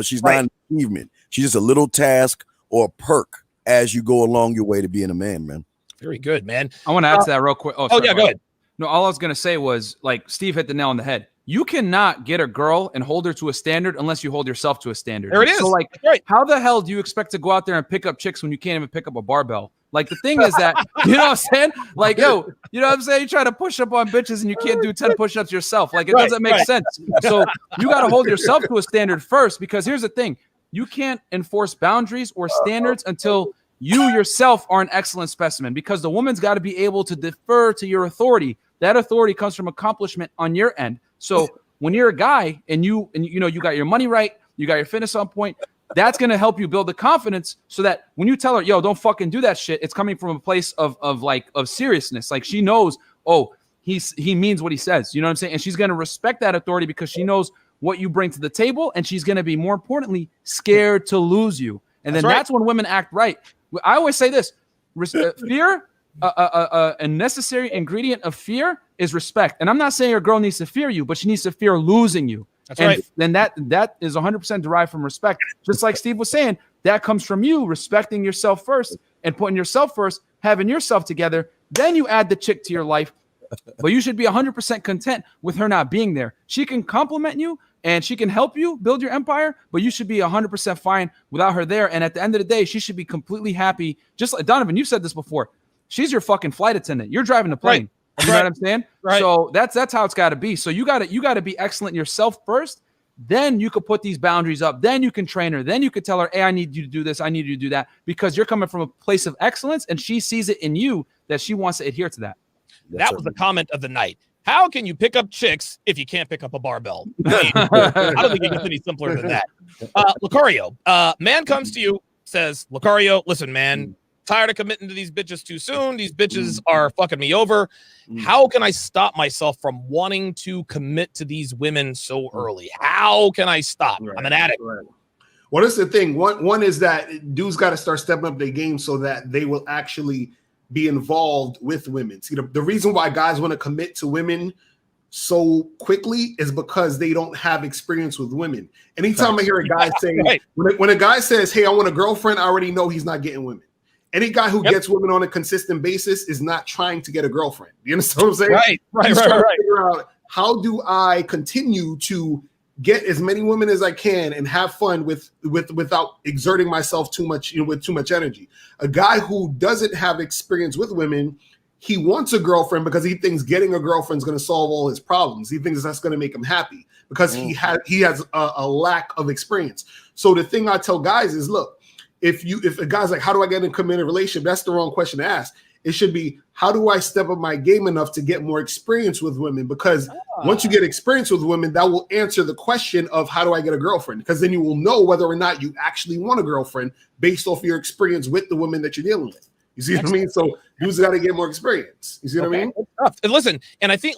She's not an achievement. She's just a little task or perk as you go along your way to being a man, man. Very good, man. I want to add to that real quick. Oh yeah, go ahead. No, all I was going to say was, like, Steve hit the nail on the head. You cannot get a girl and hold her to a standard unless you hold yourself to a standard. There it is. So, like, right. How the hell do you expect to go out there and pick up chicks when you can't even pick up a barbell? Like, the thing is that, you know what I'm saying? Like, yo, you know what I'm saying? You try to push up on bitches and you can't do 10 push-ups yourself. Like, it doesn't make sense. So you got to hold yourself to a standard first, because here's the thing. You can't enforce boundaries or standards until you yourself are an excellent specimen, because the woman's got to be able to defer to your authority. That authority comes from accomplishment on your end. So when you're a guy and you know, you got your money right, you got your fitness on point, that's going to help you build the confidence so that when you tell her, yo, don't fucking do that shit, it's coming from a place of seriousness. Like, she knows, oh, he means what he says. You know what I'm saying? And she's going to respect that authority because she knows what you bring to the table, and she's going to be, more importantly, scared to lose you. And then that's when women act right. I always say this: fear, a necessary ingredient of fear is respect. And I'm not saying your girl needs to fear you, but she needs to fear losing you. That's right. Then that is 100% derived from respect. Just like Steve was saying, that comes from you respecting yourself first and putting yourself first, having yourself together. Then you add the chick to your life. But you should be 100% content with her not being there. She can compliment you and she can help you build your empire, but you should be 100% fine without her there. And at the end of the day, she should be completely happy. Just like Donovan, you've said this before. She's your fucking flight attendant. You're driving the plane. Right. You know what I'm saying? Right. So that's how it's got to be. So you got to be excellent yourself first. Then you could put these boundaries up. Then you can train her. Then you could tell her, hey, I need you to do this. I need you to do that, because you're coming from a place of excellence, and she sees it in you that she wants to adhere to that. That was the comment of the night. How can you pick up chicks if you can't pick up a barbell? I don't think it gets any simpler than that. Locario, man comes to you, says, Locario, listen, man, tired of committing to these bitches too soon. These bitches are fucking me over. How can I stop myself from wanting to commit to these women so early? How can I stop? I'm an addict. Well, that's the thing. One is that dudes got to start stepping up their game so that they will actually be involved with women. See, the reason why guys want to commit to women so quickly is because they don't have experience with women. Anytime I hear a guy saying, when a guy says, hey, I want a girlfriend, I already know he's not getting women. Any guy who gets women on a consistent basis is not trying to get a girlfriend. You understand what I'm saying? Right. He's trying to figure out, how do I continue to get as many women as I can and have fun without exerting myself too much, with too much energy. A guy who doesn't have experience with women, he wants a girlfriend because he thinks getting a girlfriend is going to solve all his problems. He thinks that's going to make him happy because he has a lack of experience. So the thing I tell guys is, look, if a guy's like, how do I get in a committed relationship? That's the wrong question to ask. It should be, how do I step up my game enough to get more experience with women? Because once you get experience with women, that will answer the question of how do I get a girlfriend? Because then you will know whether or not you actually want a girlfriend based off your experience with the women that you're dealing with. You see what I mean? So dudes got to get more experience. You see what I mean? And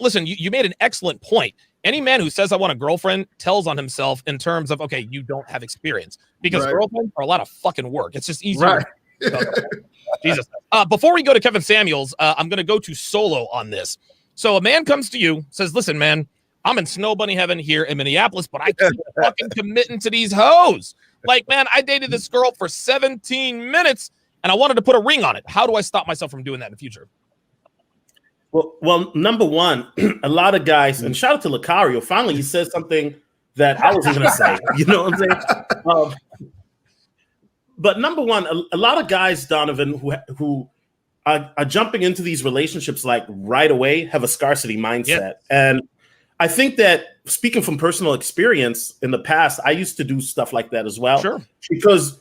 listen, you made an excellent point. Any man who says I want a girlfriend tells on himself in terms of, okay, you don't have experience, because girlfriends are a lot of fucking work. It's just easier. Jesus. Before we go to Kevin Samuels, I'm going to go to Solo on this. So a man comes to you, says, listen, man, I'm in snow bunny heaven here in Minneapolis, but I keep fucking committing to these hoes. Like, man, I dated this girl for 17 minutes and I wanted to put a ring on it. How do I stop myself from doing that in the future? Well, number one, a lot of guys, and shout out to Locario, finally he says something that I wasn't going to say. You know what I'm saying? But number one, a lot of guys, Donovan, who are jumping into these relationships like right away have a scarcity mindset. And I think that, speaking from personal experience in the past, I used to do stuff like that as well. Sure. Because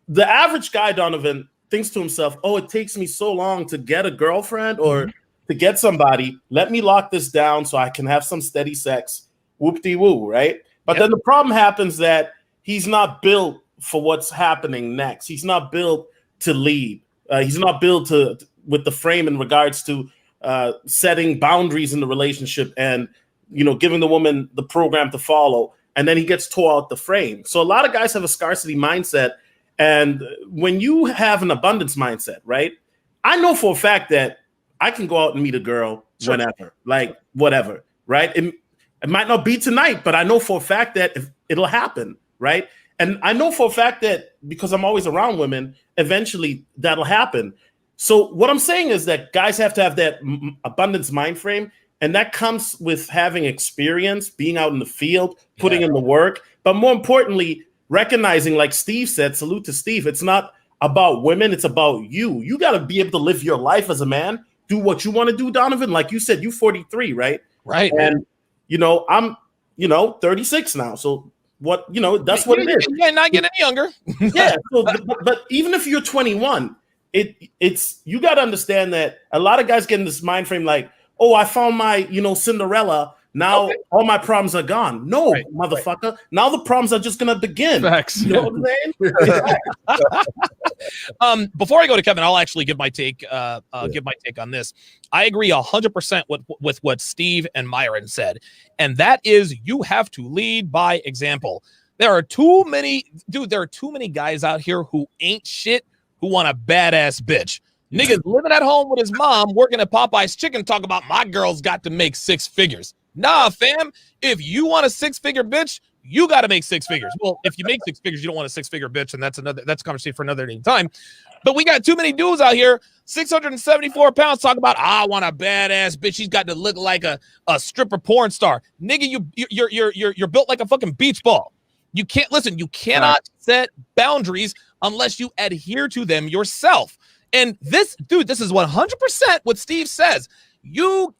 the average guy, Donovan, thinks to himself, oh, it takes me so long to get a girlfriend or to get somebody. Let me lock this down so I can have some steady sex. Whoop-de-woo, right? But then the problem happens that he's not built for what's happening next. He's not built to lead. He's not built with the frame in regards to setting boundaries in the relationship and, giving the woman the program to follow. And then he gets tore out the frame. So a lot of guys have a scarcity mindset. And when you have an abundance mindset, right? I know for a fact that I can go out and meet a girl whenever, like whatever, right? It might not be tonight, but I know for a fact that it'll happen, right? And I know for a fact that because I'm always around women, eventually that'll happen. So what I'm saying is that guys have to have that abundance mind frame, and that comes with having experience, being out in the field, putting in the work, but more importantly, recognizing, like Steve said, salute to Steve, it's not about women, it's about you. You got to be able to live your life as a man, do what you want to do, Donovan. Like you said, you 43, right? Right. And, I'm, 36 now. So what, that's what it is. You're not getting any younger. Yeah. So, but even if you're 21, it's you got to understand that a lot of guys get in this mind frame like, oh, I found my, Cinderella. Now all my problems are gone. No, motherfucker. Right. Now the problems are just gonna begin. Facts. You know what I'm saying? Before I go to Kevin, I'll actually give my take. Give my take on this. I agree 100% with what Steve and Myron said, and that is you have to lead by example. There are too many guys out here who ain't shit who want a badass bitch. Niggas living at home with his mom, working at Popeye's Chicken, talk about my girl's got to make 6 figures. Nah, fam. If you want a 6-figure bitch, you got to make 6 figures. Well, if you make 6 figures, you don't want a 6-figure bitch, and that's a conversation for another time. But we got too many dudes out here, 674 pounds, talking about I want a badass bitch. She's got to look like a stripper porn star. Nigga, you're built like a fucking beach ball. You can't listen. You cannot set boundaries unless you adhere to them yourself. And this is 100% what Steve says. You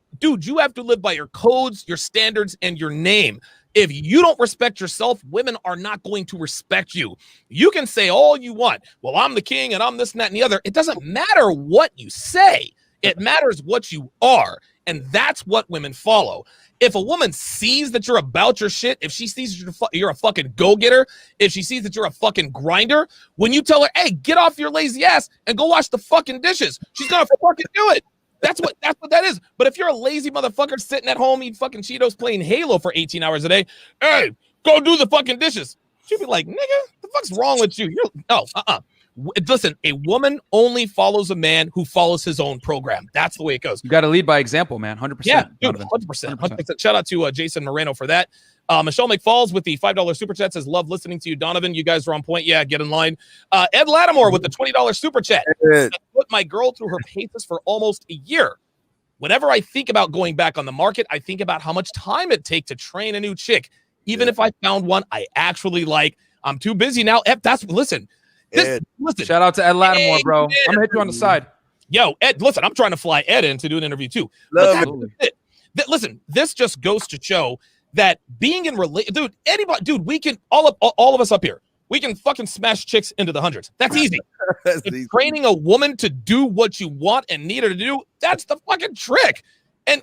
have to live by your codes, your standards, and your name. If you don't respect yourself, women are not going to respect you. You can say all you want. Well, I'm the king and I'm this and that and the other. It doesn't matter what you say. It matters what you are. And that's what women follow. If a woman sees that you're about your shit, if she sees you're a fucking go-getter, if she sees that you're a fucking grinder, when you tell her, hey, get off your lazy ass and go wash the fucking dishes, she's gonna fucking do it. That's what that is. But if you're a lazy motherfucker sitting at home eating fucking Cheetos playing Halo for 18 hours a day, hey, go do the fucking dishes. She'd be like, nigga, the fuck's wrong with you? Listen, a woman only follows a man who follows his own program. That's the way it goes. You got to lead by example, man. 100%. Yeah, dude, 100%. Shout out to Jason Moreno for that. Michelle McFalls with the $5 super chat says, love listening to you, Donovan. You guys are on point. Yeah, get in line. Ed Lattimore with the $20 super chat. I put my girl through her paces for almost a year. Whenever I think about going back on the market, I think about how much time it takes to train a new chick. Even if I found one I actually like, I'm too busy now. Listen. Shout out to Ed Lattimore, bro. I'm gonna hit you on the side. Yo, Ed, listen, I'm trying to fly Ed in to do an interview too. Listen, this just goes to show that being in we can all of us up here, we can fucking smash chicks into the hundreds. That's easy. Training a woman to do what you want and need her to do, that's the fucking trick. And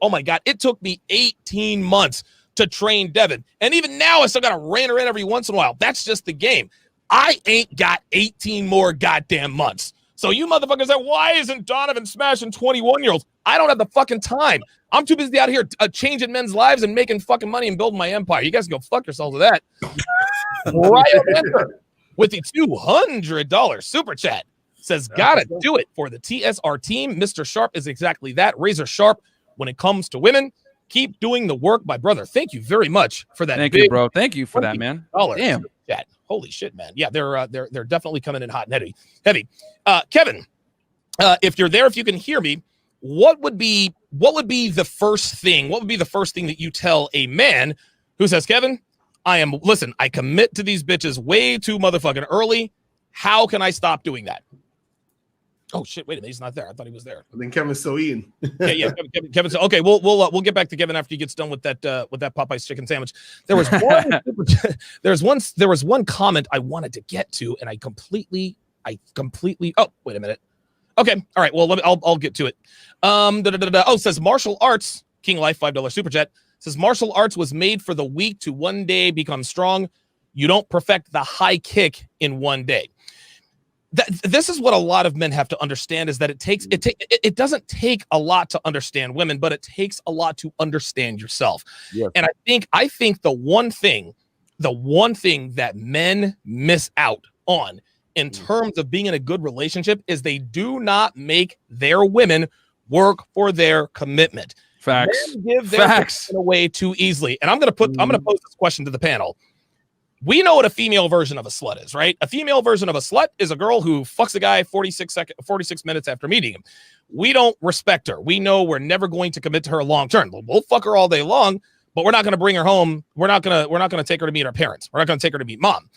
oh my God, it took me 18 months to train Devin. And even now I still gotta rein her in every once in a while. That's just the game. I ain't got 18 more goddamn months. So you motherfuckers say, why isn't Donovan smashing 21-year-olds? I don't have the fucking time. I'm too busy out here changing men's lives and making fucking money and building my empire. You guys can go fuck yourselves with that. Ryan with the $200 super chat says, gotta do it for the TSR team. Mr. Sharpe is exactly that. Razor sharp when it comes to women. Keep doing the work, my brother. Thank you very much for that. Thank you, bro. Thank you for that, man. Damn. Chat. Holy shit, man. Yeah, they're definitely coming in hot and heavy. Kevin, if you're there, if you can hear me, what would be the first thing? What would be the first thing that you tell a man who says, Kevin, I commit to these bitches way too motherfucking early. How can I stop doing that? Oh shit! Wait a minute, he's not there. I thought he was there. I think Kevin's still eating. Yeah. Kevin. Okay, we'll get back to Kevin after he gets done with that Popeye's chicken sandwich. There was one comment I wanted to get to, and I completely. Oh, wait a minute. Okay, all right. Well, I'll get to it. Oh, says martial arts. King Life $5 super chat says martial arts was made for the weak to one day become strong. You don't perfect the high kick in one day. This is what a lot of men have to understand is that it doesn't take a lot to understand women, but it takes a lot to understand yourself. Yes. And I think the one thing that men miss out on in terms of being in a good relationship is they do not make their women work for their commitment. Facts. Men give their commitment away too easily. And I'm gonna pose this question to the panel. We know what a female version of a slut is, right? A female version of a slut is a girl who fucks a guy 46 minutes after meeting him. We don't respect her. We know we're never going to commit to her long term. We'll fuck her all day long, but we're not going to bring her home. We're not going to take her to meet her parents. We're not going to take her to meet mom.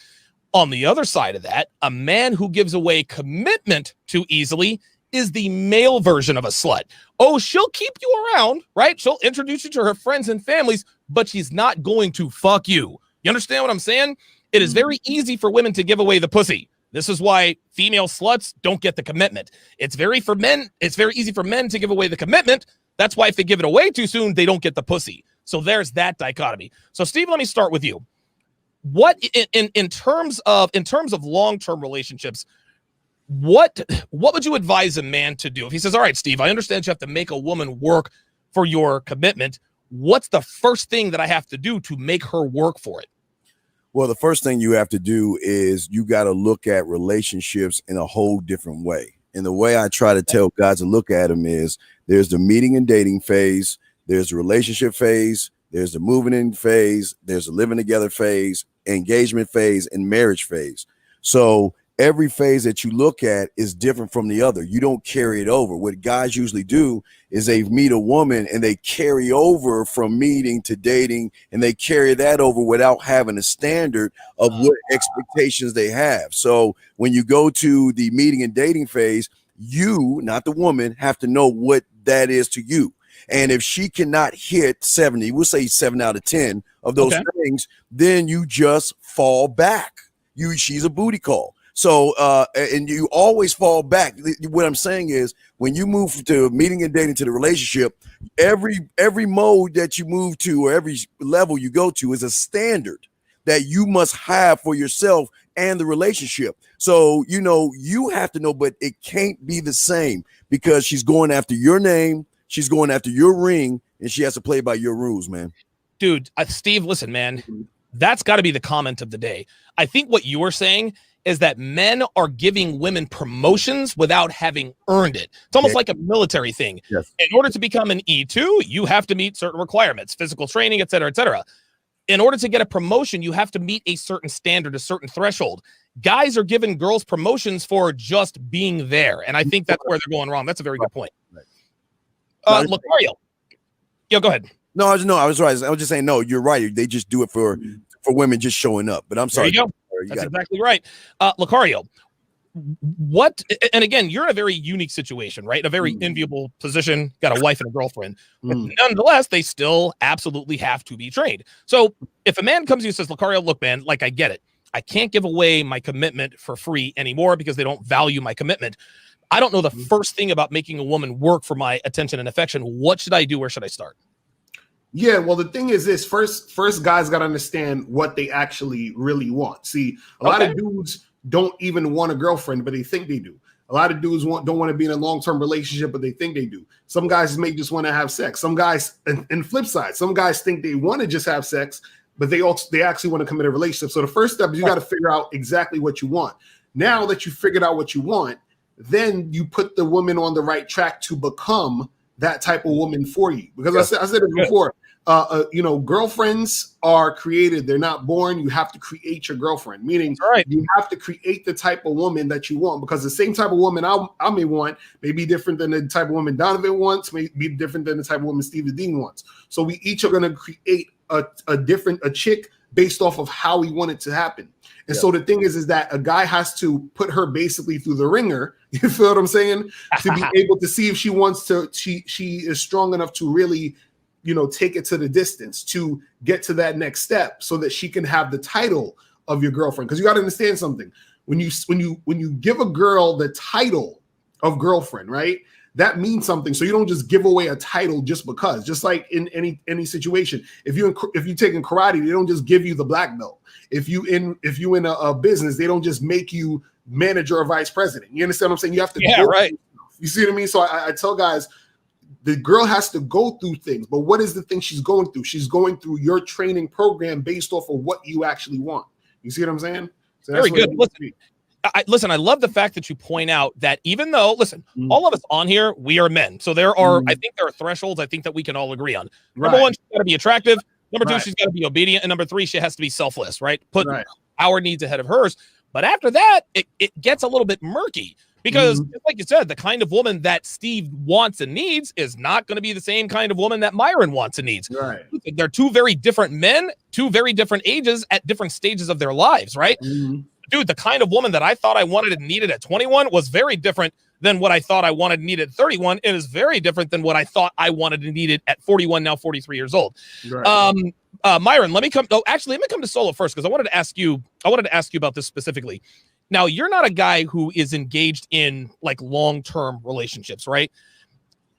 On the other side of that, a man who gives away commitment too easily is the male version of a slut. Oh, she'll keep you around, right? She'll introduce you to her friends and families, but she's not going to fuck you. You understand what I'm saying? It is very easy for women to give away the pussy. This is why female sluts don't get the commitment. It's very easy for men to give away the commitment. That's why if they give it away too soon, they don't get the pussy. So there's that dichotomy. So Steve, let me start with you. What in terms of long-term relationships, what would you advise a man to do if he says, all right, Steve, I understand you have to make a woman work for your commitment. What's the first thing that I have to do to make her work for it? Well, the first thing you have to do is you got to look at relationships in a whole different way. And the way I try to tell guys to look at them is there's the meeting and dating phase, there's the relationship phase, there's the moving in phase, there's the living together phase, engagement phase, and marriage phase. So every phase that you look at is different from the other. You don't carry it over. What guys usually do is they meet a woman and they carry over from meeting to dating, and they carry that over without having a standard of what expectations they have. So when you go to the meeting and dating phase, you, not the woman, have to know what that is to you. And if she cannot hit 70, we'll say 7 out of 10 of those things, then you just fall back. She's a booty call. So, and you always fall back. What I'm saying is when you move to meeting and dating to the relationship, every mode that you move to or every level you go to is a standard that you must have for yourself and the relationship. So, you have to know, but it can't be the same because she's going after your name. She's going after your ring, and she has to play by your rules, man. Dude, Steve, listen, man, that's got to be the comment of the day. I think what you were saying is that men are giving women promotions without having earned it. It's almost like a military thing. Yes. In order to become an E2, you have to meet certain requirements, physical training, et cetera, et cetera. In order to get a promotion, you have to meet a certain standard, a certain threshold. Guys are giving girls promotions for just being there. And I think that's where they're going wrong. That's a very good point. Locario. Yo, go ahead. No, I was right. I was just saying, no, you're right. They just do it for women just showing up. But I'm sorry. There you go. That's exactly right. Locario, and again, you're in a very unique situation, right? A very enviable position, got a wife and a girlfriend. But nonetheless, they still absolutely have to be trained. So if a man comes to you and says, Locario, look, man, like I get it. I can't give away my commitment for free anymore because they don't value my commitment. I don't know the first thing about making a woman work for my attention and affection. What should I do? Where should I start? Yeah, well, the thing is this: first guys got to understand what they actually really want. See, a lot of dudes don't even want a girlfriend, but they think they do. A lot of dudes don't want to be in a long-term relationship, but they think they do. Some guys may just want to have sex. Some guys, and flip side, some guys think they want to just have sex, but they actually want to commit a relationship. So the first step is you got to figure out exactly what you want. Now that you figured out what you want, then you put the woman on the right track to become that type of woman for you. Because I said it before, girlfriends are created. They're not born. You have to create your girlfriend, meaning you have to create the type of woman that you want, because the same type of woman I may want may be different than the type of woman Donovan wants, may be different than the type of woman Steve Dean wants. So we each are going to create a chick based off of how we want it to happen. And so the thing is that a guy has to put her basically through the ringer. You feel what I'm saying? To be able to see if she wants to, she is strong enough to really, take it to the distance, to get to that next step so that she can have the title of your girlfriend. Because you got to understand something. When you give a girl the title of girlfriend, right? That means something. So you don't just give away a title just because. Just like in any situation, if you take in karate, they don't just give you the black belt. If you in a business, they don't just make you manager or vice president. You understand what I'm saying? You have to go through. You see what I mean? So I tell guys, the girl has to go through things. But what is the thing she's going through? She's going through your training program based off of what you actually want. You see what I'm saying? So very good. Listen, I love the fact that you point out that even though, all of us on here, we are men. So I think there are thresholds I think that we can all agree on. Number one, she's got to be attractive. Number two, Right. she's got to be obedient. And number three, she has to be selfless, right? Put Right. our needs ahead of hers. But after that, it gets a little bit murky because, like you said, the kind of woman that Steve wants and needs is not going to be the same kind of woman that Myron wants and needs. Right. They're two very different men, two very different ages at different stages of their lives, right? Dude, the kind of woman that I thought I wanted and needed at 21 was very different than what I thought I wanted and needed at 31. It is very different than what I thought I wanted and needed at 41, now 43 years old. Right. Myron, let me come to Solo first because I wanted to ask you about this specifically. Now, you're not a guy who is engaged in like long-term relationships, right?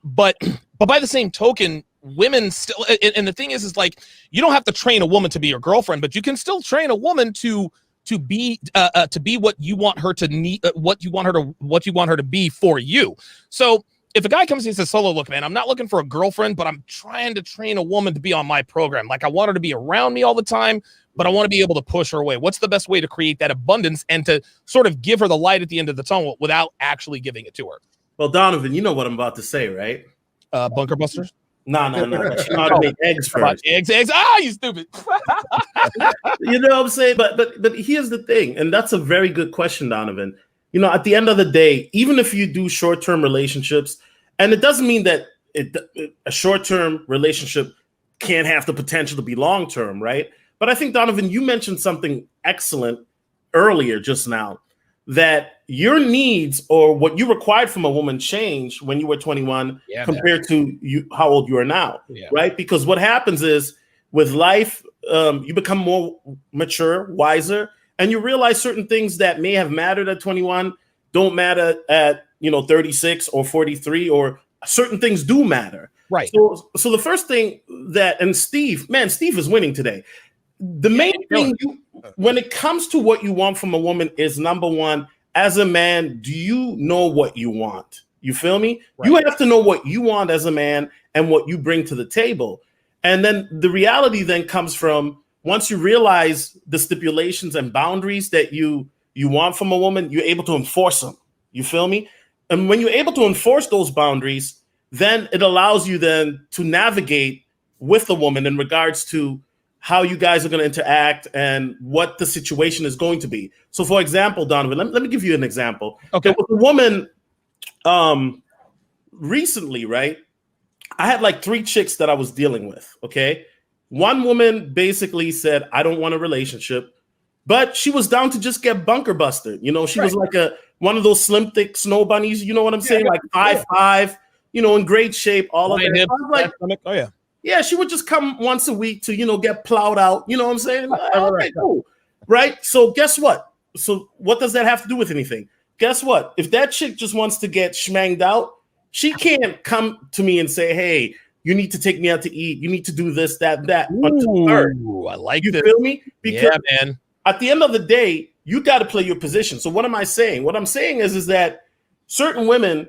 But by the same token, women still, and the thing is like, you don't have to train a woman to be your girlfriend, but you can still train a woman to be what you want her to need, what you want her to be for you. So if a guy comes and says, Solo, look, man, I'm not looking for a girlfriend, but I'm trying to train a woman to be on my program. Like I want her to be around me all the time, but I want to be able to push her away. What's the best way to create that abundance and to sort of give her the light at the end of the tunnel without actually giving it to her? Well, Donovan, you know what I'm about to say, right? Bunker busters? No. You know how to make eggs first. Eggs. Ah, you stupid. You know what I'm saying? But here's the thing, and that's a very good question, Donovan. You know, at the end of the day, even if you do short-term relationships, and it doesn't mean that a short-term relationship can't have the potential to be long-term, right? But I think, Donovan, you mentioned something excellent earlier just now, that your needs or what you required from a woman changed when you were 21 compared to how old you are now, right? Because what happens is with life, you become more mature, wiser, and you realize certain things that may have mattered at 21 don't matter at 36 or 43, or certain things do matter. Right. So the first thing that, and Steve is winning today. The main thing when it comes to what you want from a woman is, number one, as a man, do you know what you want? You feel me? Right. You have to know what you want as a man and what you bring to the table. And then the reality then comes from, once you realize the stipulations and boundaries that you want from a woman, you're able to enforce them. You feel me? And when you're able to enforce those boundaries, then it allows you then to navigate with the woman in regards to how you guys are going to interact and what the situation is going to be. So, for example, Donovan, let me give you an example. Okay. There was a woman recently, right? I had like 3 chicks that I was dealing with, okay? One woman basically said, I don't want a relationship, but she was down to just get bunker busted. She was like one of those slim, thick snow bunnies. You know what I'm saying? Like 5'5", in great shape, all of that. I was like, oh, yeah. Yeah, she would just come once a week to, get plowed out. You know what I'm saying? Okay, cool. Right? So guess what? So what does that have to do with anything? Guess what? If that chick just wants to get schmanged out, she can't come to me and say, hey, you need to take me out to eat. You need to do this, that. Ooh, I like you this. Feel me? Because man. At the end of the day, you got to play your position. So what am I saying? What I'm saying is that certain women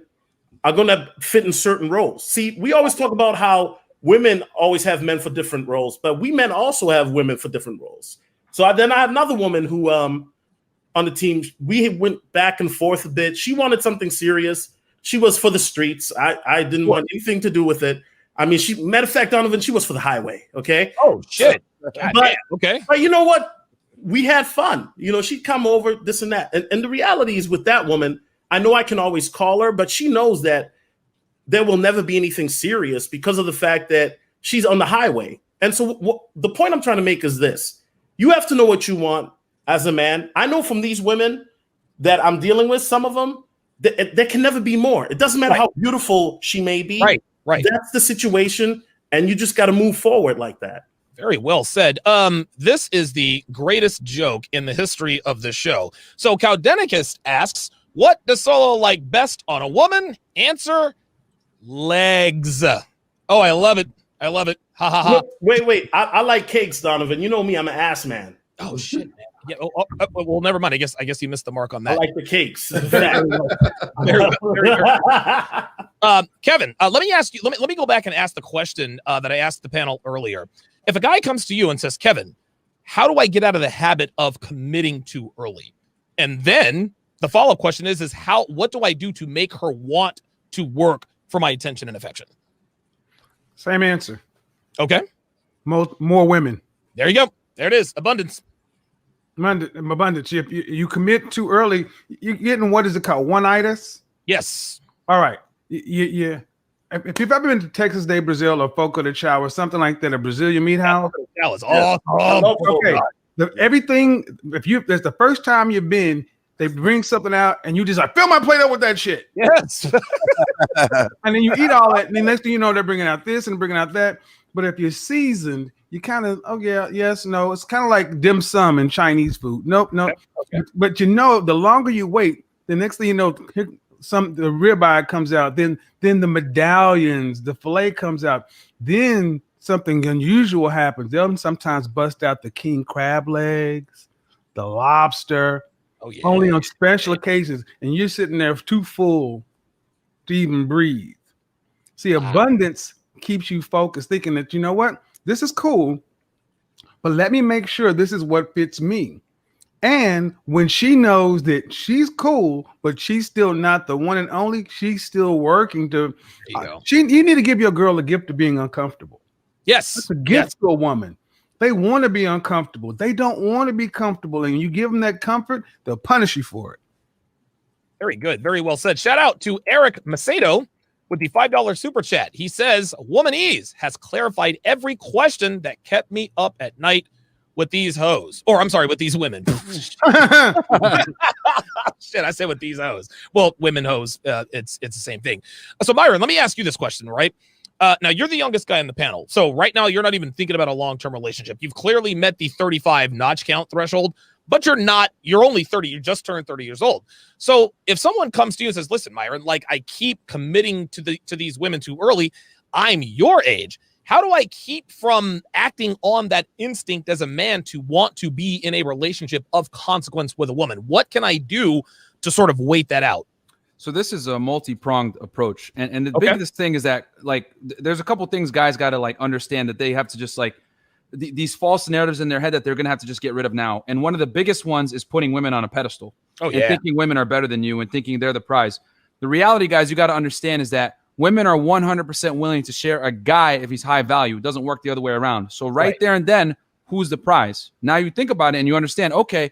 are going to fit in certain roles. See, we always talk about how women always have men for different roles, but we men also have women for different roles. So then I had another woman who on the team, we went back and forth a bit. She wanted something serious. She was for the streets. I didn't want anything to do with it. I mean, matter of fact, Donovan, she was for the highway. Okay. Oh shit. Okay. But you know what? We had fun. She'd come over, this and that. And the reality is with that woman, I know I can always call her, but she knows that there will never be anything serious because of the fact that she's on the highway. And so the point I'm trying to make is this. You have to know what you want as a man. I know from these women that I'm dealing with, some of them, there can never be more. It doesn't matter how beautiful she may be. Right. That's the situation. And you just got to move forward like that. Very well said. This is the greatest joke in the history of the show. So Cowdenicus asks, what does Solo like best on a woman? Answer, legs. Oh, I love it. Ha ha ha. Wait. I like cakes, Donovan. You know me, I'm an ass man. Oh shit, man. Yeah. Well, never mind. I guess you missed the mark on that. I like the cakes. Kevin, let me ask you. Let me go back and ask the question that I asked the panel earlier. If a guy comes to you and says, Kevin, how do I get out of the habit of committing too early? And then the follow-up question is what do I do to make her want to work for my attention and affection? Same answer. Okay. More women. There you go. There it is. Abundance. Abundance. If you commit too early, you're getting, what is it called? One-itis? Yes. All right. Yeah. If you've ever been to Texas de Brazil or Foco de Chao or something like that, a Brazilian meat house. That was awesome. Okay. Everything, that's the first time you've been, they bring something out and you just like, fill my plate up with that shit. Yes. And then you eat all that. And the next thing you know, they're bringing out this and bringing out that. But if you're seasoned, you kind of, oh yeah, yes, no. It's kind of like dim sum in Chinese food. Nope. Okay. But the longer you wait, the next thing you know, the ribeye comes out. Then the medallions, the filet comes out. Then something unusual happens. They'll sometimes bust out the king crab legs, the lobster. Oh yeah. Only on special occasions, and you're sitting there too full to even breathe. See, abundance keeps you focused, thinking that, you know what, this is cool, but let me make sure this is what fits me. And when she knows that she's cool, but she's still not the one and only, she's still working to. You need to give your girl a gift of being uncomfortable. Yes. That's a gift to a woman. They want to be uncomfortable. They don't want to be comfortable. And you give them that comfort, they'll punish you for it. Very good. Very well said. Shout out to Eric Macedo with the $5 super chat. He says, Womanese has clarified every question that kept me up at night with these hoes. Or I'm sorry, with these women. Shit, I said with these hoes. Well, women hoes, it's the same thing. So Myron, let me ask you this question, right? Now, you're the youngest guy in the panel. So right now, you're not even thinking about a long-term relationship. You've clearly met the 35 notch count threshold, but you're only 30. You just turned 30 years old. So if someone comes to you and says, listen, Myron, like I keep committing to these women too early, I'm your age. How do I keep from acting on that instinct as a man to want to be in a relationship of consequence with a woman? What can I do to sort of wait that out? So this is a multi-pronged approach. And the biggest thing is that, like, there's a couple things guys got to, like, understand that they have to just, like, these false narratives in their head that they're going to have to just get rid of now. And one of the biggest ones is putting women on a pedestal. And thinking women are better than you and thinking they're the prize. The reality, guys, you got to understand is that women are 100% willing to share a guy if he's high value. It doesn't work the other way around. So right there and then, who's the prize? Now you think about it and you understand, okay,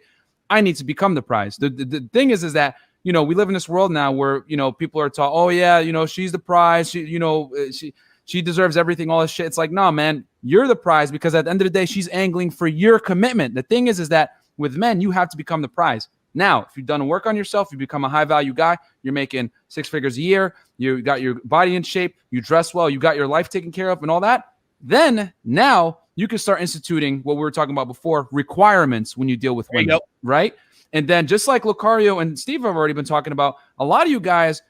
I need to become the prize. The thing is that, you know, we live in this world now where, you know, people are taught, oh yeah, you know, she's the prize. She deserves everything, all this shit. It's like, no, man, you're the prize, because at the end of the day, she's angling for your commitment. The thing is that with men, you have to become the prize. Now, if you've done work on yourself, you become a high value guy, you're making 6 figures a year, you got your body in shape, you dress well, you got your life taken care of and all that, then now you can start instituting what we were talking about before, requirements when you deal with women, right? And then just like Locario and Steve have already been talking about, a lot of you guys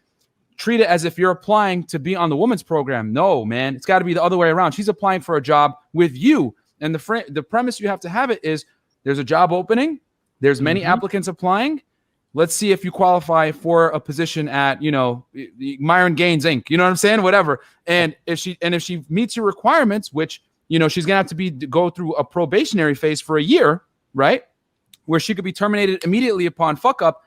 treat it as if you're applying to be on the women's program. No, man, it's got to be the other way around. She's applying for a job with you. And the premise you have to have it is there's a job opening. There's many applicants applying. Let's see if you qualify for a position at, you know, Myron Gaines Inc. You know what I'm saying? Whatever. And if she meets your requirements, which, you know, she's going to have to go through a probationary phase for a year, right? Where she could be terminated immediately upon fuck up,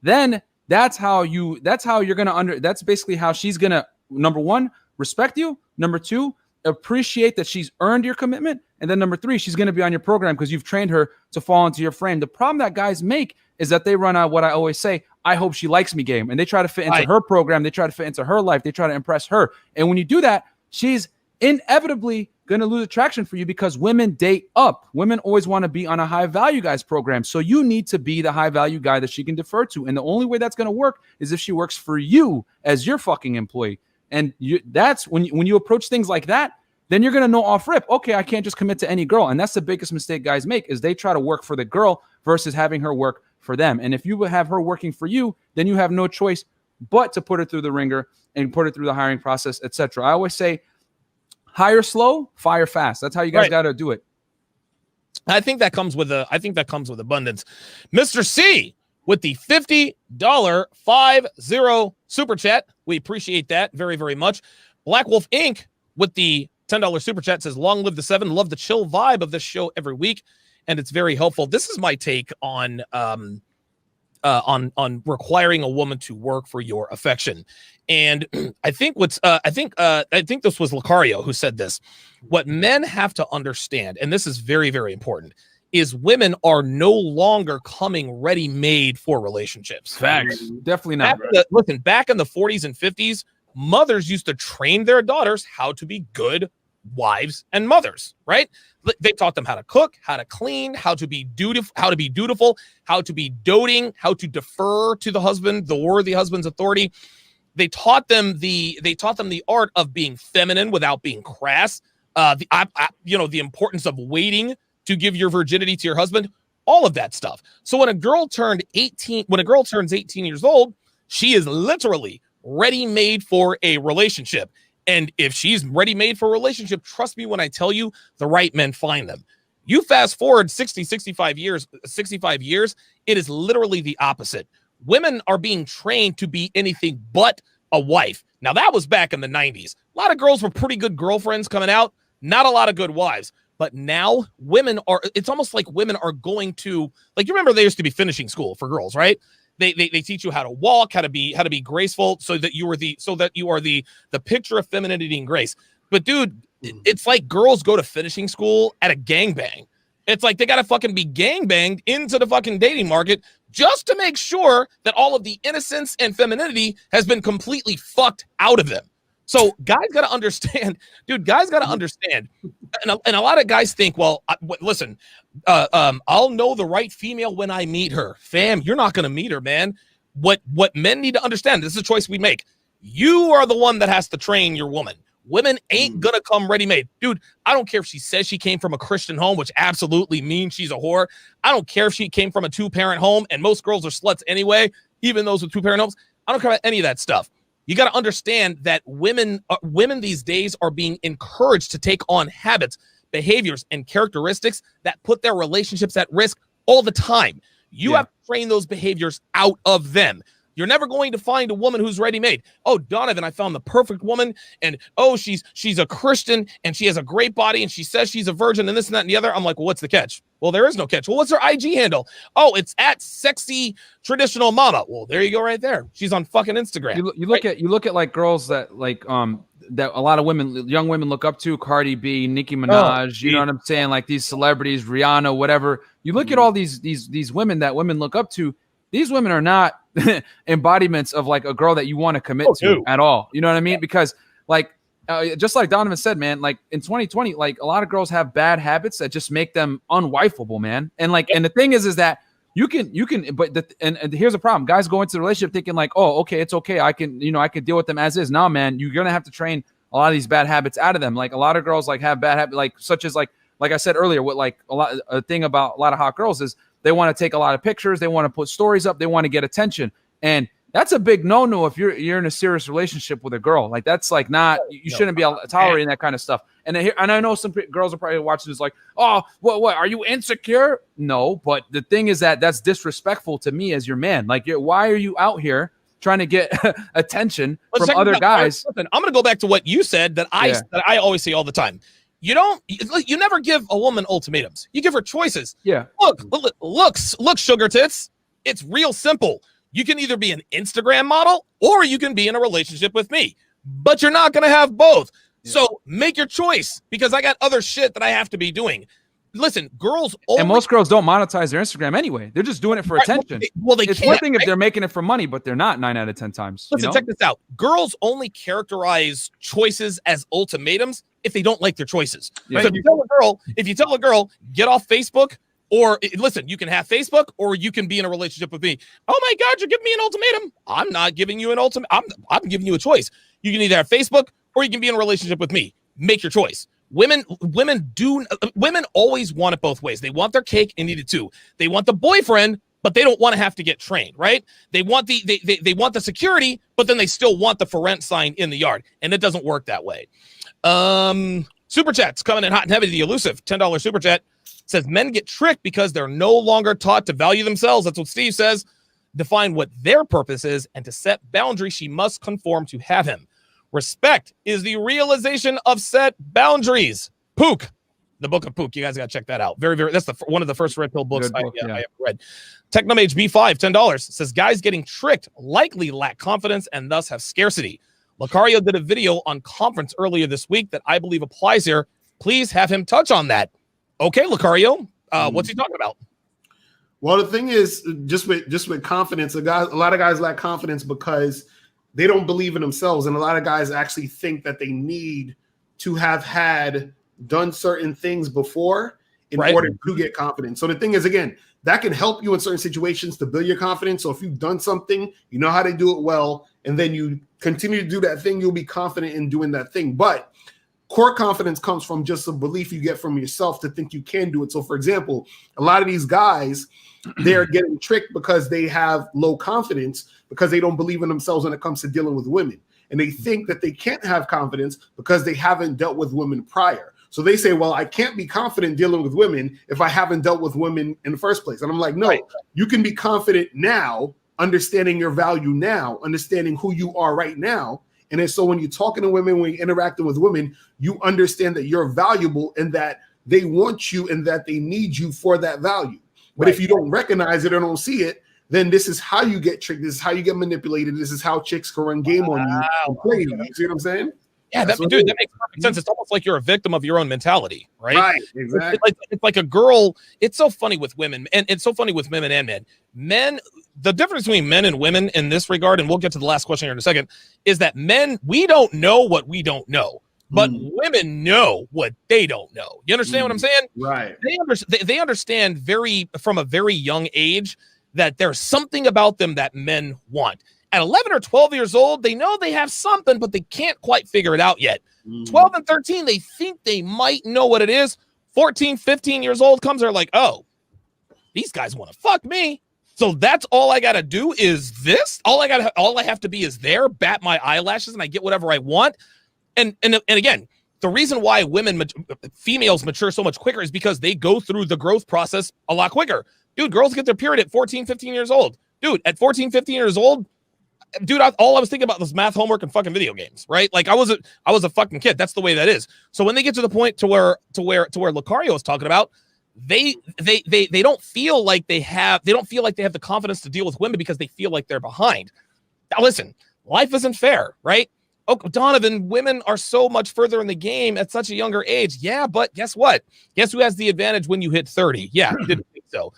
then that's basically how she's going to, number one, respect you. Number two, appreciate that she's earned your commitment. And then number three, she's going to be on your program because you've trained her to fall into your frame. The problem that guys make is that they run out what I always say, I hope she likes me game. And they try to fit into her program. They try to fit into her life. They try to impress her. And when you do that, she's inevitably going to lose attraction for you, because women date up. Women always want to be on a high value guys program. So you need to be the high value guy that she can defer to. And the only way that's going to work is if she works for you as your fucking employee. And that's when you approach things like that, then you're going to know off rip, okay, I can't just commit to any girl. And that's the biggest mistake guys make, is they try to work for the girl versus having her work for them. And if you have her working for you, then you have no choice but to put her through the ringer and put her through the hiring process, etc. I always say, hire slow, fire fast. That's how you guys got to do it. I think that comes with abundance. Mr. C with the $50 50 super chat. We appreciate that very, very much. Black Wolf Inc. with the $10 super chat says, long live the 7. Love the chill vibe of this show every week, and it's very helpful. This is my take on on requiring a woman to work for your affection. And I think I think this was Locario who said this. What men have to understand, and this is very, very important, is women are no longer coming ready-made for relationships. Facts. Definitely not. Listen, back in the 40s and 50s, mothers used to train their daughters how to be good wives and mothers, right? They taught them how to cook, how to clean, how to be dutiful, how to be doting, how to defer to the husband, the worthy husband's authority. They taught them the art of being feminine without being crass. The importance of waiting to give your virginity to your husband, all of that stuff. So when a girl turns 18 years old, she is literally ready-made for a relationship. And if she's ready-made for a relationship, trust me when I tell you, the right men find them. You fast forward 65 years, it is literally the opposite. Women are being trained to be anything but a wife. Now, that was back in the 90s. A lot of girls were pretty good girlfriends coming out, not a lot of good wives. But now it's almost like women are going to, like, you remember there used to be finishing school for girls, right? They teach you how to walk, how to be graceful, so that you are the picture of femininity and grace. But dude, it's like girls go to finishing school at a gangbang. It's like they got to fucking be gangbanged into the fucking dating market just to make sure that all of the innocence and femininity has been completely fucked out of them. So guys got to understand, dude, And a lot of guys think, well, listen, I'll know the right female when I meet her. Fam, you're not going to meet her, man. What men need to understand, this is a choice we make. You are the one that has to train your woman. Women ain't going to come ready-made. Dude, I don't care if she says she came from a Christian home, which absolutely means she's a whore. I don't care if she came from a two-parent home, and most girls are sluts anyway, even those with two-parent homes. I don't care about any of that stuff. You got to understand that women these days are being encouraged to take on habits, behaviors, and characteristics that put their relationships at risk all the time. You have to train those behaviors out of them. You're never going to find a woman who's ready-made. Oh, Donovan, I found the perfect woman, and she's a Christian, and she has a great body, and she says she's a virgin, and this and that and the other. I'm like, well, what's the catch? Well, there is no catch. Well, what's her IG handle? Oh, it's at sexy traditional mama. Well, there you go, right there. She's on fucking Instagram. You look at like girls that like that a lot of young women look up to, Cardi B, Nicki Minaj. You know what I'm saying? Like these celebrities, Rihanna, whatever. You look at all these women that women look up to. These women are not embodiments of like a girl that you want to commit to at all. You know what I mean? Because like, just like Donovan said, man, like in 2020, like a lot of girls have bad habits that just make them unwifeable, man. And like, and the thing is that you can, but and here's the problem. Guys go into the relationship thinking like, oh, okay, it's okay. I can deal with them as is. Now, man, you're going to have to train a lot of these bad habits out of them. Like a lot of girls like have bad habits, like such as like I said earlier, what like a thing about a lot of hot girls is they want to take a lot of pictures. They want to put stories up. They want to get attention. And that's a big no-no if you're in a serious relationship with a girl. Like that's like not, you shouldn't be tolerating that kind of stuff. And I know some girls are probably watching this like, oh, what are you insecure? No, but the thing is that's disrespectful to me as your man. Like, why are you out here trying to get attention from other guys? Listen, I'm going to go back to what you said that I always say all the time. You never give a woman ultimatums. You give her choices. Yeah. Look, sugar tits. It's real simple. You can either be an Instagram model or you can be in a relationship with me, but you're not going to have both. Yeah. So make your choice because I got other shit that I have to be doing. Listen, girls and most girls don't monetize their Instagram anyway. They're just doing it for attention. It's one thing if they're making it for money, but they're not 9 out of 10 times. Listen, check this out. Girls only characterize choices as ultimatums if they don't like their choices. Yeah. So if you tell a girl, get off Facebook, or listen, you can have Facebook or you can be in a relationship with me. Oh my God, you're giving me an ultimatum. I'm not giving you an ultimatum. I'm giving you a choice. You can either have Facebook or you can be in a relationship with me. Make your choice. Women always want it both ways. They want their cake and eat it too. They want the boyfriend, but they don't want to have to get trained, right? They want they want the security, but then they still want the for rent sign in the yard, and it doesn't work that way. Super chats coming in hot and heavy. The elusive $10 super chat says men get tricked because they're no longer taught to value themselves. That's what Steve says. Define what their purpose is, and to set boundaries, she must conform to have him. Respect is the realization of set boundaries. Pook. The Book of Pook. You guys got to check that out. Very, very. That's one of the first red pill books I ever read. Technomage B5, $10 says guys getting tricked likely lack confidence and thus have scarcity. Locario did a video on conference earlier this week that I believe applies here. Please have him touch on that. Okay, Locario, what's he talking about? Well, the thing is, just with confidence, a lot of guys lack confidence because they don't believe in themselves, and a lot of guys actually think that they need to have done certain things before in order to get confidence. So the thing is, again, that can help you in certain situations to build your confidence. So if you've done something, you know how to do it well, and then you continue to do that thing, you'll be confident in doing that thing. But core confidence comes from just a belief you get from yourself to think you can do it. So, for example, a lot of these guys, they're getting tricked because they have low confidence because they don't believe in themselves when it comes to dealing with women. And they think that they can't have confidence because they haven't dealt with women prior. So they say, well, I can't be confident dealing with women if I haven't dealt with women in the first place. And I'm like, no, you can be confident now, understanding your value now, understanding who you are right now. And then so when you're talking to women, when you're interacting with women, you understand that you're valuable and that they want you and that they need you for that value. But if you don't recognize it or don't see it, then this is how you get tricked. This is how you get manipulated. This is how chicks can run game on you and play you. You see what I'm saying? Yeah, that makes perfect sense. It's almost like you're a victim of your own mentality, right? Right, exactly. It's like a girl. It's so funny with women, and it's so funny with women and men. Men, the difference between men and women in this regard, and we'll get to the last question here in a second, is that men, we don't know what we don't know, but women know what they don't know. You understand what I'm saying? Right. They understand from a very young age that there's something about them that men want. At 11 or 12 years old, they know they have something, but they can't quite figure it out yet. 12 and 13, they think they might know what it is. 14, 15 years old comes, they're like, oh, these guys want to fuck me. So that's all I got to do is this. All I have to be is there, bat my eyelashes, and I get whatever I want. And again, the reason why females mature so much quicker is because they go through the growth process a lot quicker. Dude, girls get their period at 14, 15 years old. Dude, at 14, 15 years old, dude, all I was thinking about was math, homework, and fucking video games, right? Like I was a fucking kid. That's the way that is. So when they get to the point to where Locario is talking about, they don't feel like they have the confidence to deal with women because they feel like they're behind. Now listen, life isn't fair, right? Oh, Donovan, women are so much further in the game at such a younger age. Yeah, but guess what? Guess who has the advantage when you hit 30? Yeah, didn't think so.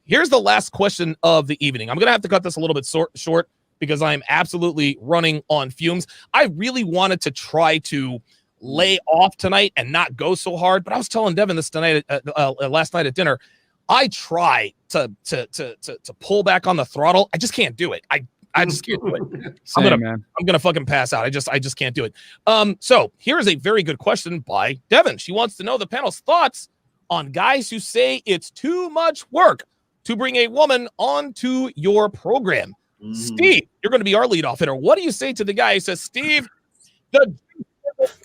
Here's the last question of the evening. I'm going to have to cut this a little bit short because I'm absolutely running on fumes. I really wanted to try to lay off tonight and not go so hard, but I was telling Devin this tonight, last night at dinner. I try to pull back on the throttle. I just can't do it. I just can't do it. I'm gonna fucking pass out. I just can't do it. So here's a very good question by Devin. She wants to know the panel's thoughts on guys who say it's too much work to bring a woman onto your program. Steve, you're going to be our leadoff hitter. What do you say to the guy who says, Steve,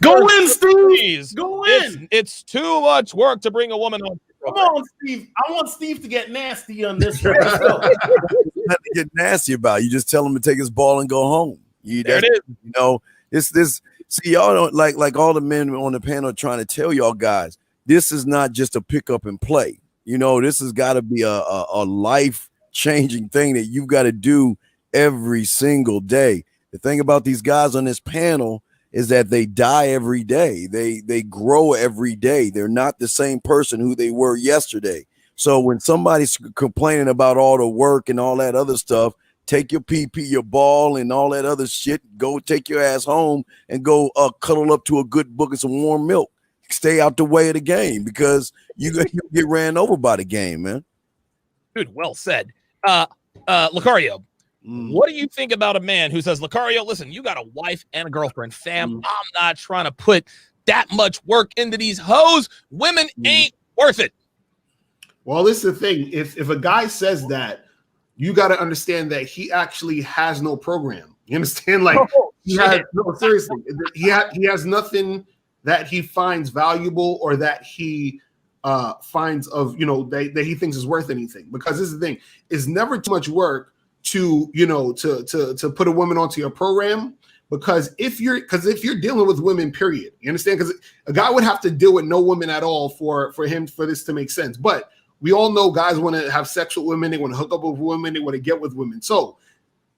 go in, Steve. Go in. It's too much work to bring a woman on. Come on, Steve. I want Steve to get nasty on this show. Nothing to get nasty about. You just tell him to take his ball and go home. There it is. You know, this. See, y'all don't like all the men on the panel trying to tell y'all guys. This is not just a pick up and play. You know, this has got to be a life-changing thing that you've got to do every single day. The thing about these guys on this panel is that they die every day. They grow every day. They're not the same person who they were yesterday. So when somebody's complaining about all the work and all that other stuff, take your PP, your ball, and all that other shit. Go take your ass home and go cuddle up to a good book and some warm milk. Stay out the way of the game because you get ran over by the game, man. Dude, well said. Locario, what do you think about a man who says, Locario, listen, you got a wife and a girlfriend, fam. I'm not trying to put that much work into these hoes. Women ain't worth it. Well, this is the thing. If a guy says that, you got to understand that he actually has no program. You understand? Like, seriously, he has nothing that he finds valuable or that he finds of, that he thinks is worth anything. Because this is the thing, it's never too much work to put a woman onto your program, Because if you're dealing with women, period, you understand? Because a guy would have to deal with no women at all for this to make sense. But we all know guys want to have sex with women, they want to hook up with women, they want to get with women. So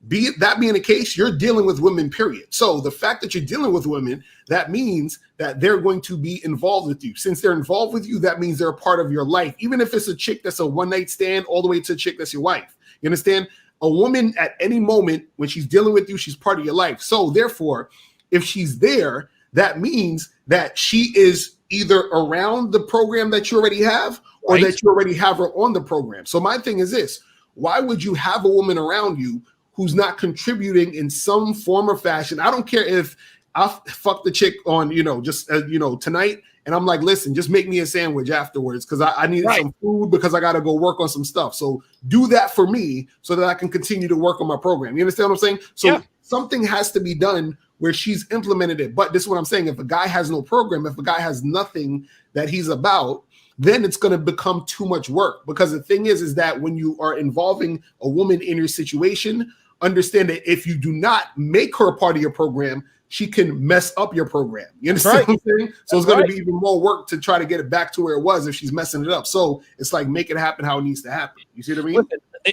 being the case, you're dealing with women, period. So the fact that you're dealing with women, that means that they're going to be involved with you. Since they're involved with you, that means they're a part of your life. Even if it's a chick that's a one-night stand, all the way to a chick that's your wife. You understand? A woman at any moment when she's dealing with you, she's part of your life. So therefore, if she's there, that means that she is either around the program that you already have or that you already have her on the program. So my thing is this: why would you have a woman around you who's not contributing in some form or fashion? I don't care if I fuck the chick on, tonight, and I'm like, listen, just make me a sandwich afterwards because I needed some food because I got to go work on some stuff. So do that for me so that I can continue to work on my program. You understand what I'm saying? So something has to be done where she's implemented it. But this is what I'm saying. If a guy has no program, if a guy has nothing that he's about, then it's going to become too much work. Because the thing is that when you are involving a woman in your situation, understand that if you do not make her a part of your program, she can mess up your program. You understand what I'm saying? So it's going to be even more work to try to get it back to where it was if she's messing it up. So it's like, make it happen how it needs to happen. You see what I mean?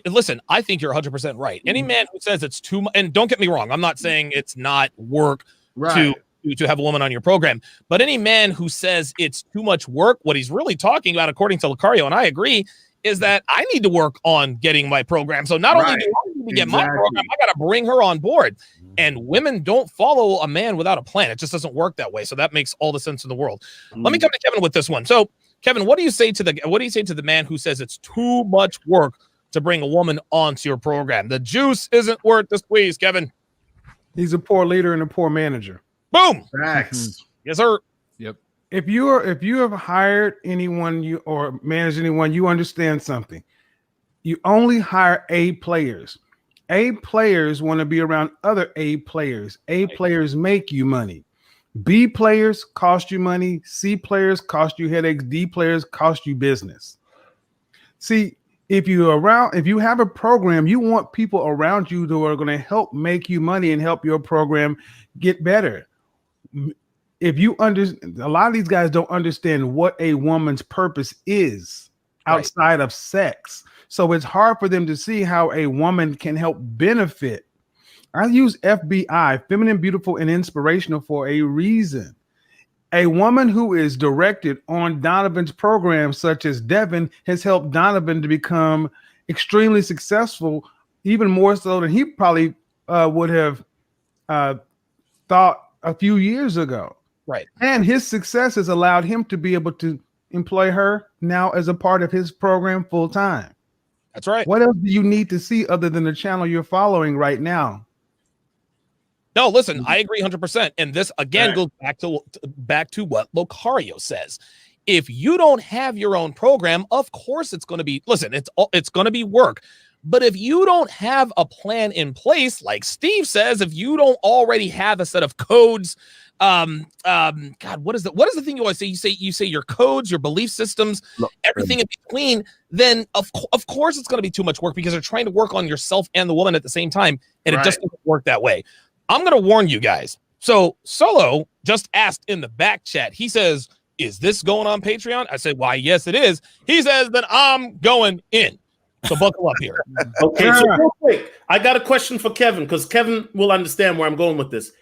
Listen, I think you're 100% right. Any man who says it's too much, and don't get me wrong, I'm not saying it's not work to have a woman on your program, but any man who says it's too much work, what he's really talking about, according to Locario, and I agree, is that I need to work on getting my program. So not only do I need to get my program, I got to bring her on board. And women don't follow a man without a plan. It just doesn't work that way. So that makes all the sense in the world. Let me come to Kevin with this one. So Kevin, what do you say to the man who says it's too much work to bring a woman onto your program? The juice isn't worth the squeeze, Kevin. He's a poor leader and a poor manager. Boom. Facts. Yes, sir. Yep. If you have hired anyone or managed anyone, you understand something. You only hire A players. A players want to be around other A players. A players make you money. B players cost you money. C players cost you headaches. D players cost you business. See, if you have a program, you want people around you who are going to help make you money and help your program get better. If you understand, a lot of these guys don't understand what a woman's purpose is outside of sex. So it's hard for them to see how a woman can help benefit. I use FBI, feminine, beautiful, and inspirational, for a reason. A woman who is directed on Donovan's program, such as Devin, has helped Donovan to become extremely successful, even more so than he probably would have thought a few years ago. Right. And his success has allowed him to be able to employ her now as a part of his program full time. That's right. What else do you need to see other than the channel you're following right now? No, listen, I agree 100%. And this again goes back to what Locario says. If you don't have your own program, of course it's going to be, listen, it's going to be work. But if you don't have a plan in place, like Steve says, if you don't already have a set of codes, God, what is the thing you always say? You say your codes, your belief systems, everything in between, then of course it's going to be too much work because you're trying to work on yourself and the woman at the same time. And it just doesn't work that way. I'm going to warn you guys. So Solo just asked in the back chat, he says, is this going on Patreon? I said, why, yes, it is. He says that I'm going in. So buckle up here. Okay, so real quick, I got a question for Kevin because Kevin will understand where I'm going with this.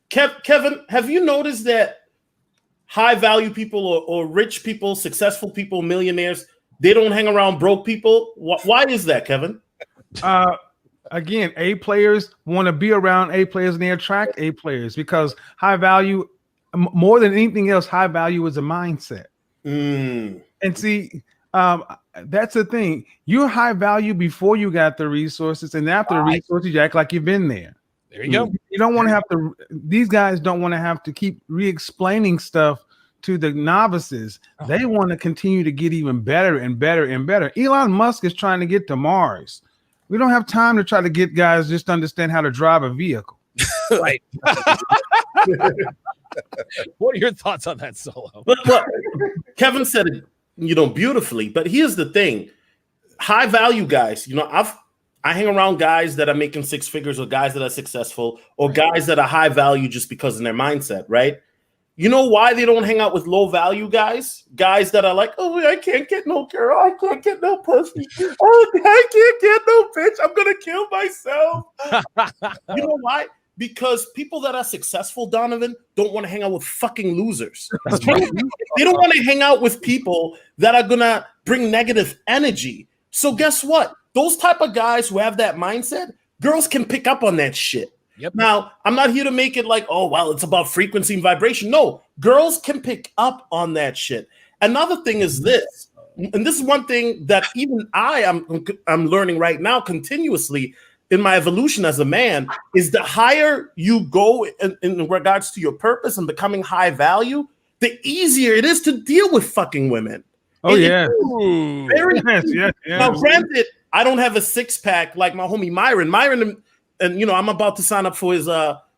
Kevin, have you noticed that high value people or rich people, successful people, millionaires, they don't hang around broke people? Why is that, Kevin? Again, A players want to be around A players and they attract A players because high value, more than anything else, high value is a mindset. And see, that's the thing. You're high value before you got the resources, and after the resources, you act like you've been there. There you go. You don't want to have to, these guys don't want to have to keep re-explaining stuff to the novices. They want to continue to get even better and better and better. Elon Musk is trying to get to Mars. We don't have time to try to get guys just to understand how to drive a vehicle. Right. What are your thoughts on that, Solo? But Kevin said it, beautifully. But here's the thing: high value guys. I hang around guys that are making six figures or guys that are successful or guys that are high value just because of their mindset, right? You know why they don't hang out with low value guys? Guys that are like, oh, I can't get no girl. I can't get no pussy. Oh, I can't get no bitch. I'm going to kill myself. You know why? Because people that are successful, Donovan, don't want to hang out with fucking losers. They don't want to hang out with people that are going to bring negative energy. So guess what? Those type of guys who have that mindset, girls can pick up on that shit. Yep. Now, I'm not here to make it like, oh, well, it's about frequency and vibration. No, girls can pick up on that shit. Another thing is this, and this is one thing that even I'm learning right now continuously in my evolution as a man, is the higher you go in regards to your purpose and becoming high value, the easier it is to deal with fucking women. Oh, yeah. Very Yes. Now, granted, I don't have a six-pack like my homie Myron. Myron, and you know, I'm about to sign up for his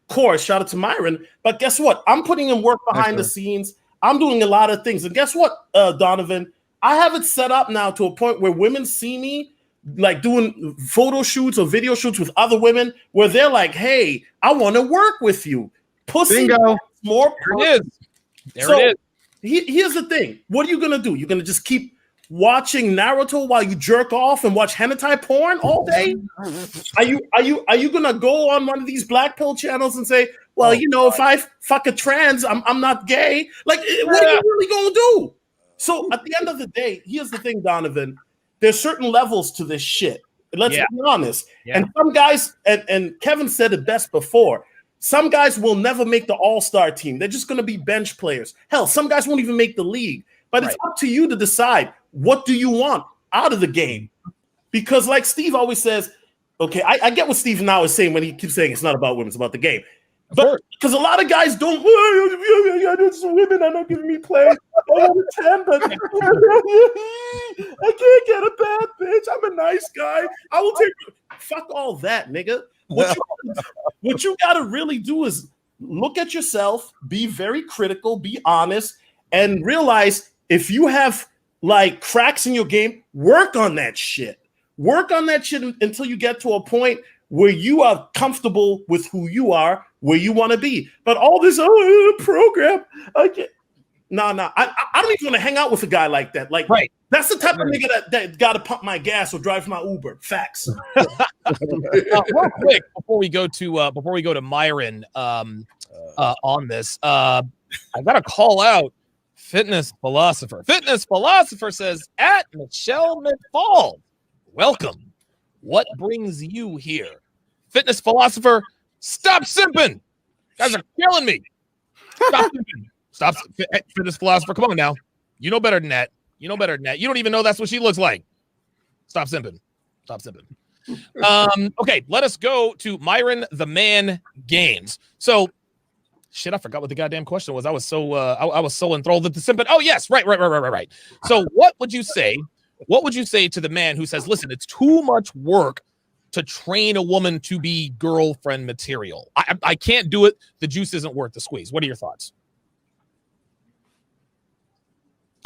course. Shout out to Myron. But guess what? I'm putting in work behind the scenes. I'm doing a lot of things. And guess what, Donovan? I have it set up now to a point where women see me like doing photo shoots or video shoots with other women where they're like, hey, I want to work with you. Pussy. Bingo. More. There it is. Here's the thing. What are you going to do? You're going to just keep watching Naruto while you jerk off and watch hentai porn all day? Are you gonna go on one of these black pill channels and say, well, you know, if I fuck a trans, I'm not gay? Like, what are you really gonna do? So at the end of the day, here's the thing, Donovan. There's certain levels to this shit. Let's be honest. Yeah. And some guys, and Kevin said it best before, some guys will never make the all-star team. They're just gonna be bench players. Hell, some guys won't even make the league. But it's up to you to decide, what do you want out of the game? Because like Steve always says, okay, I get what Steve now is saying when he keeps saying it's not about women, it's about the game. But because a lot of guys don't, women are not giving me play. I want a 10, but I can't get a bad bitch. I'm a nice guy. I will take, fuck all that, nigga. What you got to really do is look at yourself, be very critical, be honest, and realize if you have like cracks in your game, work on that shit. Work on that shit until you get to a point where you are comfortable with who you are, where you want to be. But all this program, I can't. No. I don't even want to hang out with a guy like that. Like, that's the type of nigga that got to pump my gas or drive my Uber. Facts. Real quick before we go to Myron on this, I got to call out Fitness Philosopher. Fitness Philosopher says, at Michelle McFall, welcome. What brings you here? Fitness Philosopher, stop simping. Guys are killing me. Stop simping. Stop. Fitness Philosopher, come on now. You know better than that. You don't even know that's what she looks like. Stop simping. Okay, let us go to Myron the Man Games. So, shit, I forgot what the goddamn question was. I was so enthralled with the simping. Oh, yes, right. So, what would you say? What would you say to the man who says, listen, it's too much work to train a woman to be girlfriend material? I can't do it. The juice isn't worth the squeeze. What are your thoughts?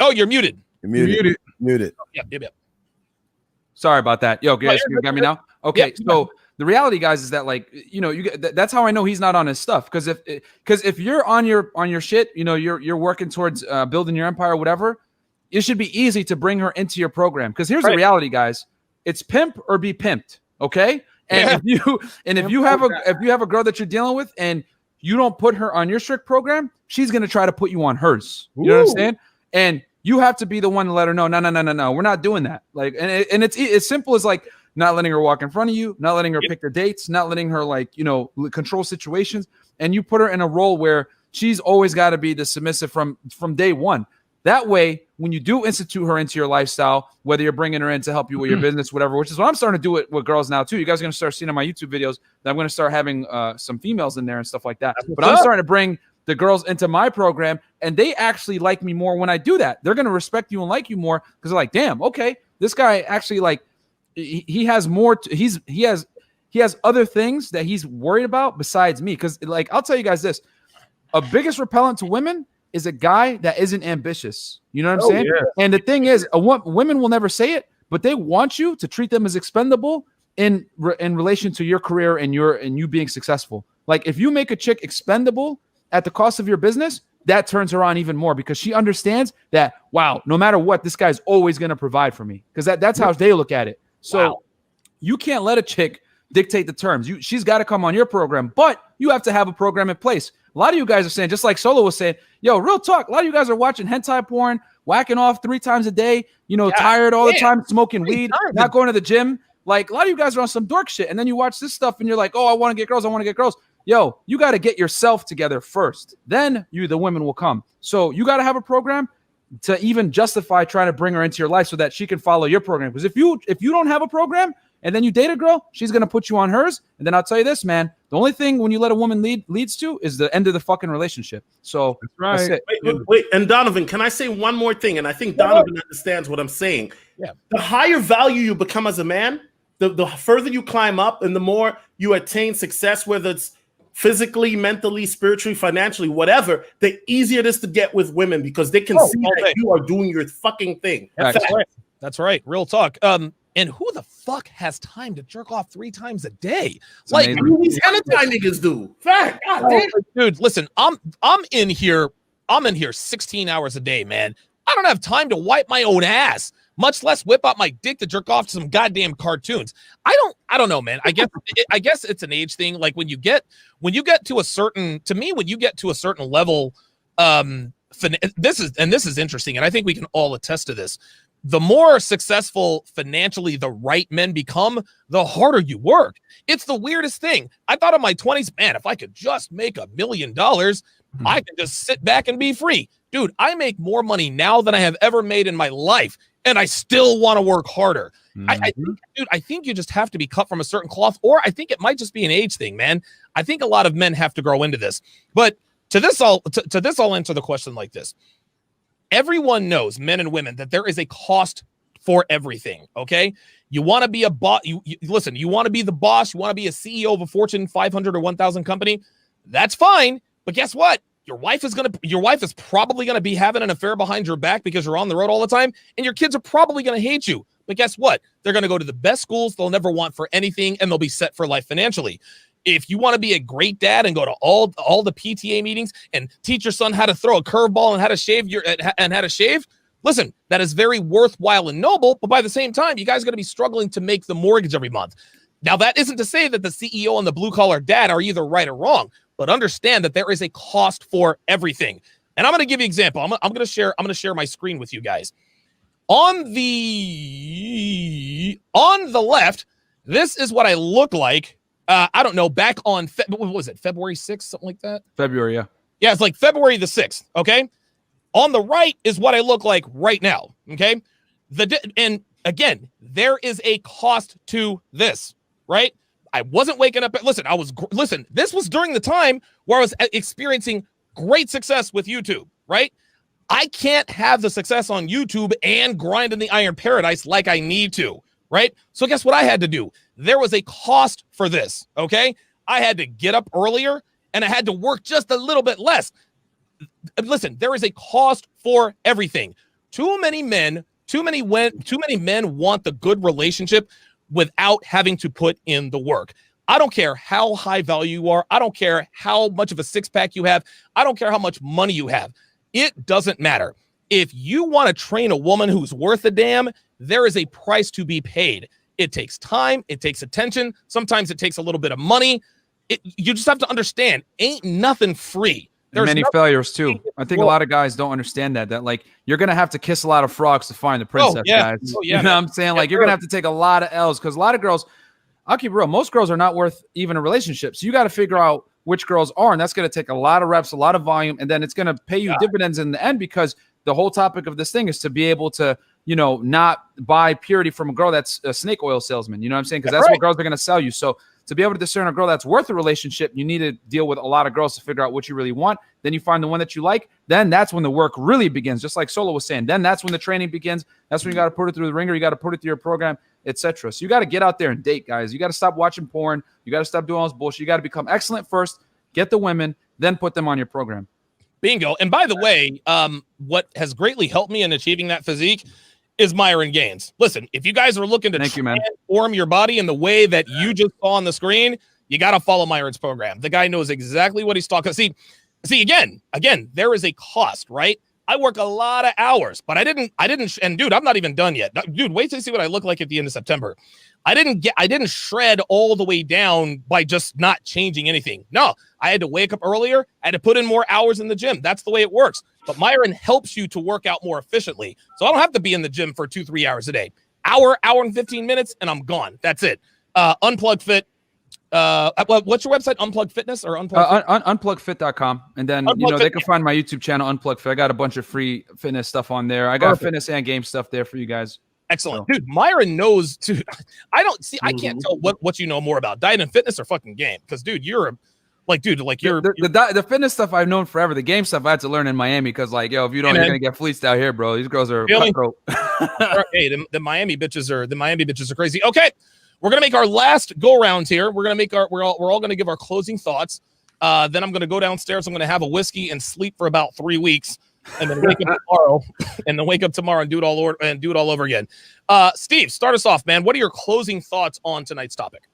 Oh, you're muted. Muted. Yep. Sorry about that. Yo, guys, you got me now? Okay, so the reality, guys, is that like, you know, that's how I know he's not on his stuff. Because if you're on your shit, you know, you're working towards building your empire or whatever, it should be easy to bring her into your program. Because here's the reality, guys. It's pimp or be pimped. Okay. And if you have a girl that you're dealing with and you don't put her on your strict program, she's gonna try to put you on hers. You know what I'm saying? And you have to be the one to let her know, no, we're not doing that. Like, and it's as simple as like not letting her walk in front of you, not letting her pick the dates, not letting her like, you know, control situations. And you put her in a role where she's always got to be the submissive from day one. That way, when you do institute her into your lifestyle, whether you're bringing her in to help you with your business, whatever, which is what I'm starting to do with girls now too. You guys are going to start seeing on my YouTube videos that I'm going to start having some females in there and stuff like that. But I'm starting to bring the girls into my program, and they actually like me more when I do that. They're going to respect you and like you more because they're like, damn, okay, this guy actually like he has more. He has other things that he's worried about besides me. Because like I'll tell you guys this, a biggest repellent to women is a guy that isn't ambitious. You know what I'm saying? Yeah. And the thing is, women will never say it, but they want you to treat them as expendable in relation to your career and you being successful. Like if you make a chick expendable at the cost of your business, that turns her on even more because she understands that, wow, no matter what, this guy's always going to provide for me, because that's how they look at it. So you can't let a chick dictate the terms. She's got to come on your program, but you have to have a program in place. A lot of you guys are saying, just like Solo was saying, yo, real talk, a lot of you guys are watching hentai porn, whacking off 3 times a day, tired all the time, smoking weed, not going to the gym. Like a lot of you guys are on some dork shit, and then you watch this stuff and you're like, oh, I want to get girls. Yo, you got to get yourself together first. Then the women will come. So you got to have a program to even justify trying to bring her into your life so that she can follow your program. Because if you don't have a program and then you date a girl, she's going to put you on hers. And then I'll tell you this, man, the only thing when you let a woman leads to is the end of the fucking relationship. So that's it. Wait. And Donovan, can I say one more thing? And I think Donovan understands what I'm saying. Yeah. The higher value you become as a man, the further you climb up and the more you attain success, whether it's physically, mentally, spiritually, financially, whatever, the easier it is to get with women because they can see that you are doing your fucking thing. That's right. Real talk. And who the fuck has time to jerk off 3 times a day? It's like these hentai niggas do. Fact. Dude, listen, I'm in here 16 hours a day, man. I don't have time to wipe my own ass, much less whip out my dick to jerk off to some goddamn cartoons. I don't know, man. I guess it's an age thing. Like when you get to a certain level, this is interesting, and I think we can all attest to this. The more successful financially the right men become, the harder you work. It's the weirdest thing. I thought in my 20s, man, if I could just make $1 million, I could just sit back and be free. Dude, I make more money now than I have ever made in my life, and I still want to work harder. I think you just have to be cut from a certain cloth, or I think it might just be an age thing, man. I think a lot of men have to grow into this. But to this, I'll answer the question like this. Everyone knows, men and women, that there is a cost for everything, okay? You want to be a boss. Listen, you want to be the boss. You want to be a CEO of a Fortune 500 or 1,000 company. That's fine. But guess what? Your wife is probably going to be having an affair behind your back because you're on the road all the time, and your kids are probably going to hate you. But guess what? They're going to go to the best schools they'll never want for anything, and they'll be set for life financially. If you want to be a great dad and go to all the PTA meetings and teach your son how to throw a curveball and how to shave, listen, that is very worthwhile and noble. But by the same time, you guys are going to be struggling to make the mortgage every month. Now, that isn't to say that the CEO and the blue collar dad are either right or wrong, but understand that there is a cost for everything. And I'm going to give you an example. I'm going to share my screen with you guys. On the left, this is what I look like. I don't know, back on, what was it, February 6th, something like that? February, yeah. Yeah, it's like February the 6th, okay? On the right is what I look like right now, okay? And again, there is a cost to this, right? I wasn't waking up, listen, this was during the time where I was experiencing great success with YouTube, right? I can't have the success on YouTube and grind in the iron paradise like I need to, right? So guess what I had to do? There was a cost for this, okay? I had to get up earlier and I had to work just a little bit less. Listen, there is a cost for everything. Too many men want the good relationship without having to put in the work. I don't care how high value you are. I don't care how much of a six-pack you have. I don't care how much money you have. It doesn't matter. If you want to train a woman who's worth a damn, there is a price to be paid. It takes time. It takes attention. Sometimes it takes a little bit of money. You just have to understand, ain't nothing free. There's many failures too. I think a lot of guys don't understand that like you're going to have to kiss a lot of frogs to find the princess, guys. You know what I'm saying? Like you're going to have to take a lot of L's because a lot of girls, I'll keep it real, most girls are not worth even a relationship. So you got to figure out which girls are, and that's going to take a lot of reps, a lot of volume, and then it's going to pay you dividends in the end because the whole topic of this thing is to be able to, not buy purity from a girl that's a snake oil salesman. You know what I'm saying? Because that's what girls are going to sell you. So to be able to discern a girl that's worth a relationship, you need to deal with a lot of girls to figure out what you really want. Then you find the one that you like. Then that's when the work really begins, just like Solo was saying. Then that's when the training begins. That's when you got to put it through the ringer. You got to put it through your program, etc. So you got to get out there and date, guys. You got to stop watching porn. You got to stop doing all this bullshit. You got to become excellent first, get the women, then put them on your program. Bingo. And by the way, what has greatly helped me in achieving that physique is Myron Gaines. Listen, if you guys are looking to transform your body in the way that you just saw on the screen, you got to follow Myron's program. The guy knows exactly what he's talking. See, again, there is a cost, right? I work a lot of hours, but I didn't, and dude, I'm not even done yet. Dude, wait till you see what I look like at the end of September. I didn't shred all the way down by just not changing anything. No, I had to wake up earlier. I had to put in more hours in the gym. That's the way it works. But Myron helps you to work out more efficiently. So I don't have to be in the gym for 2-3 hours a day. Hour and 15 minutes, and I'm gone. That's it. Unplug Fit. What's your website? Unplug Fitness or Unplug? Unplugfit.com. And then they can find my YouTube channel, Unplug Fit. I got a bunch of free fitness stuff on there. I got fitness and game stuff there for you guys. Excellent. Dude, Myron knows too. I can't tell what you know more about, diet and fitness or fucking game. Because dude, you're the fitness stuff I've known forever. The game stuff I had to learn in Miami because if you don't, you're gonna get fleeced out here, bro. These girls are cutthroat. Hey, the Miami bitches are crazy. Okay, we're gonna make our last go round here. We're all gonna give our closing thoughts. Then I'm gonna go downstairs. I'm gonna have a whiskey and sleep for about 3 weeks. And then wake up tomorrow, and do it all over again. Steve, start us off, man. What are your closing thoughts on tonight's topic?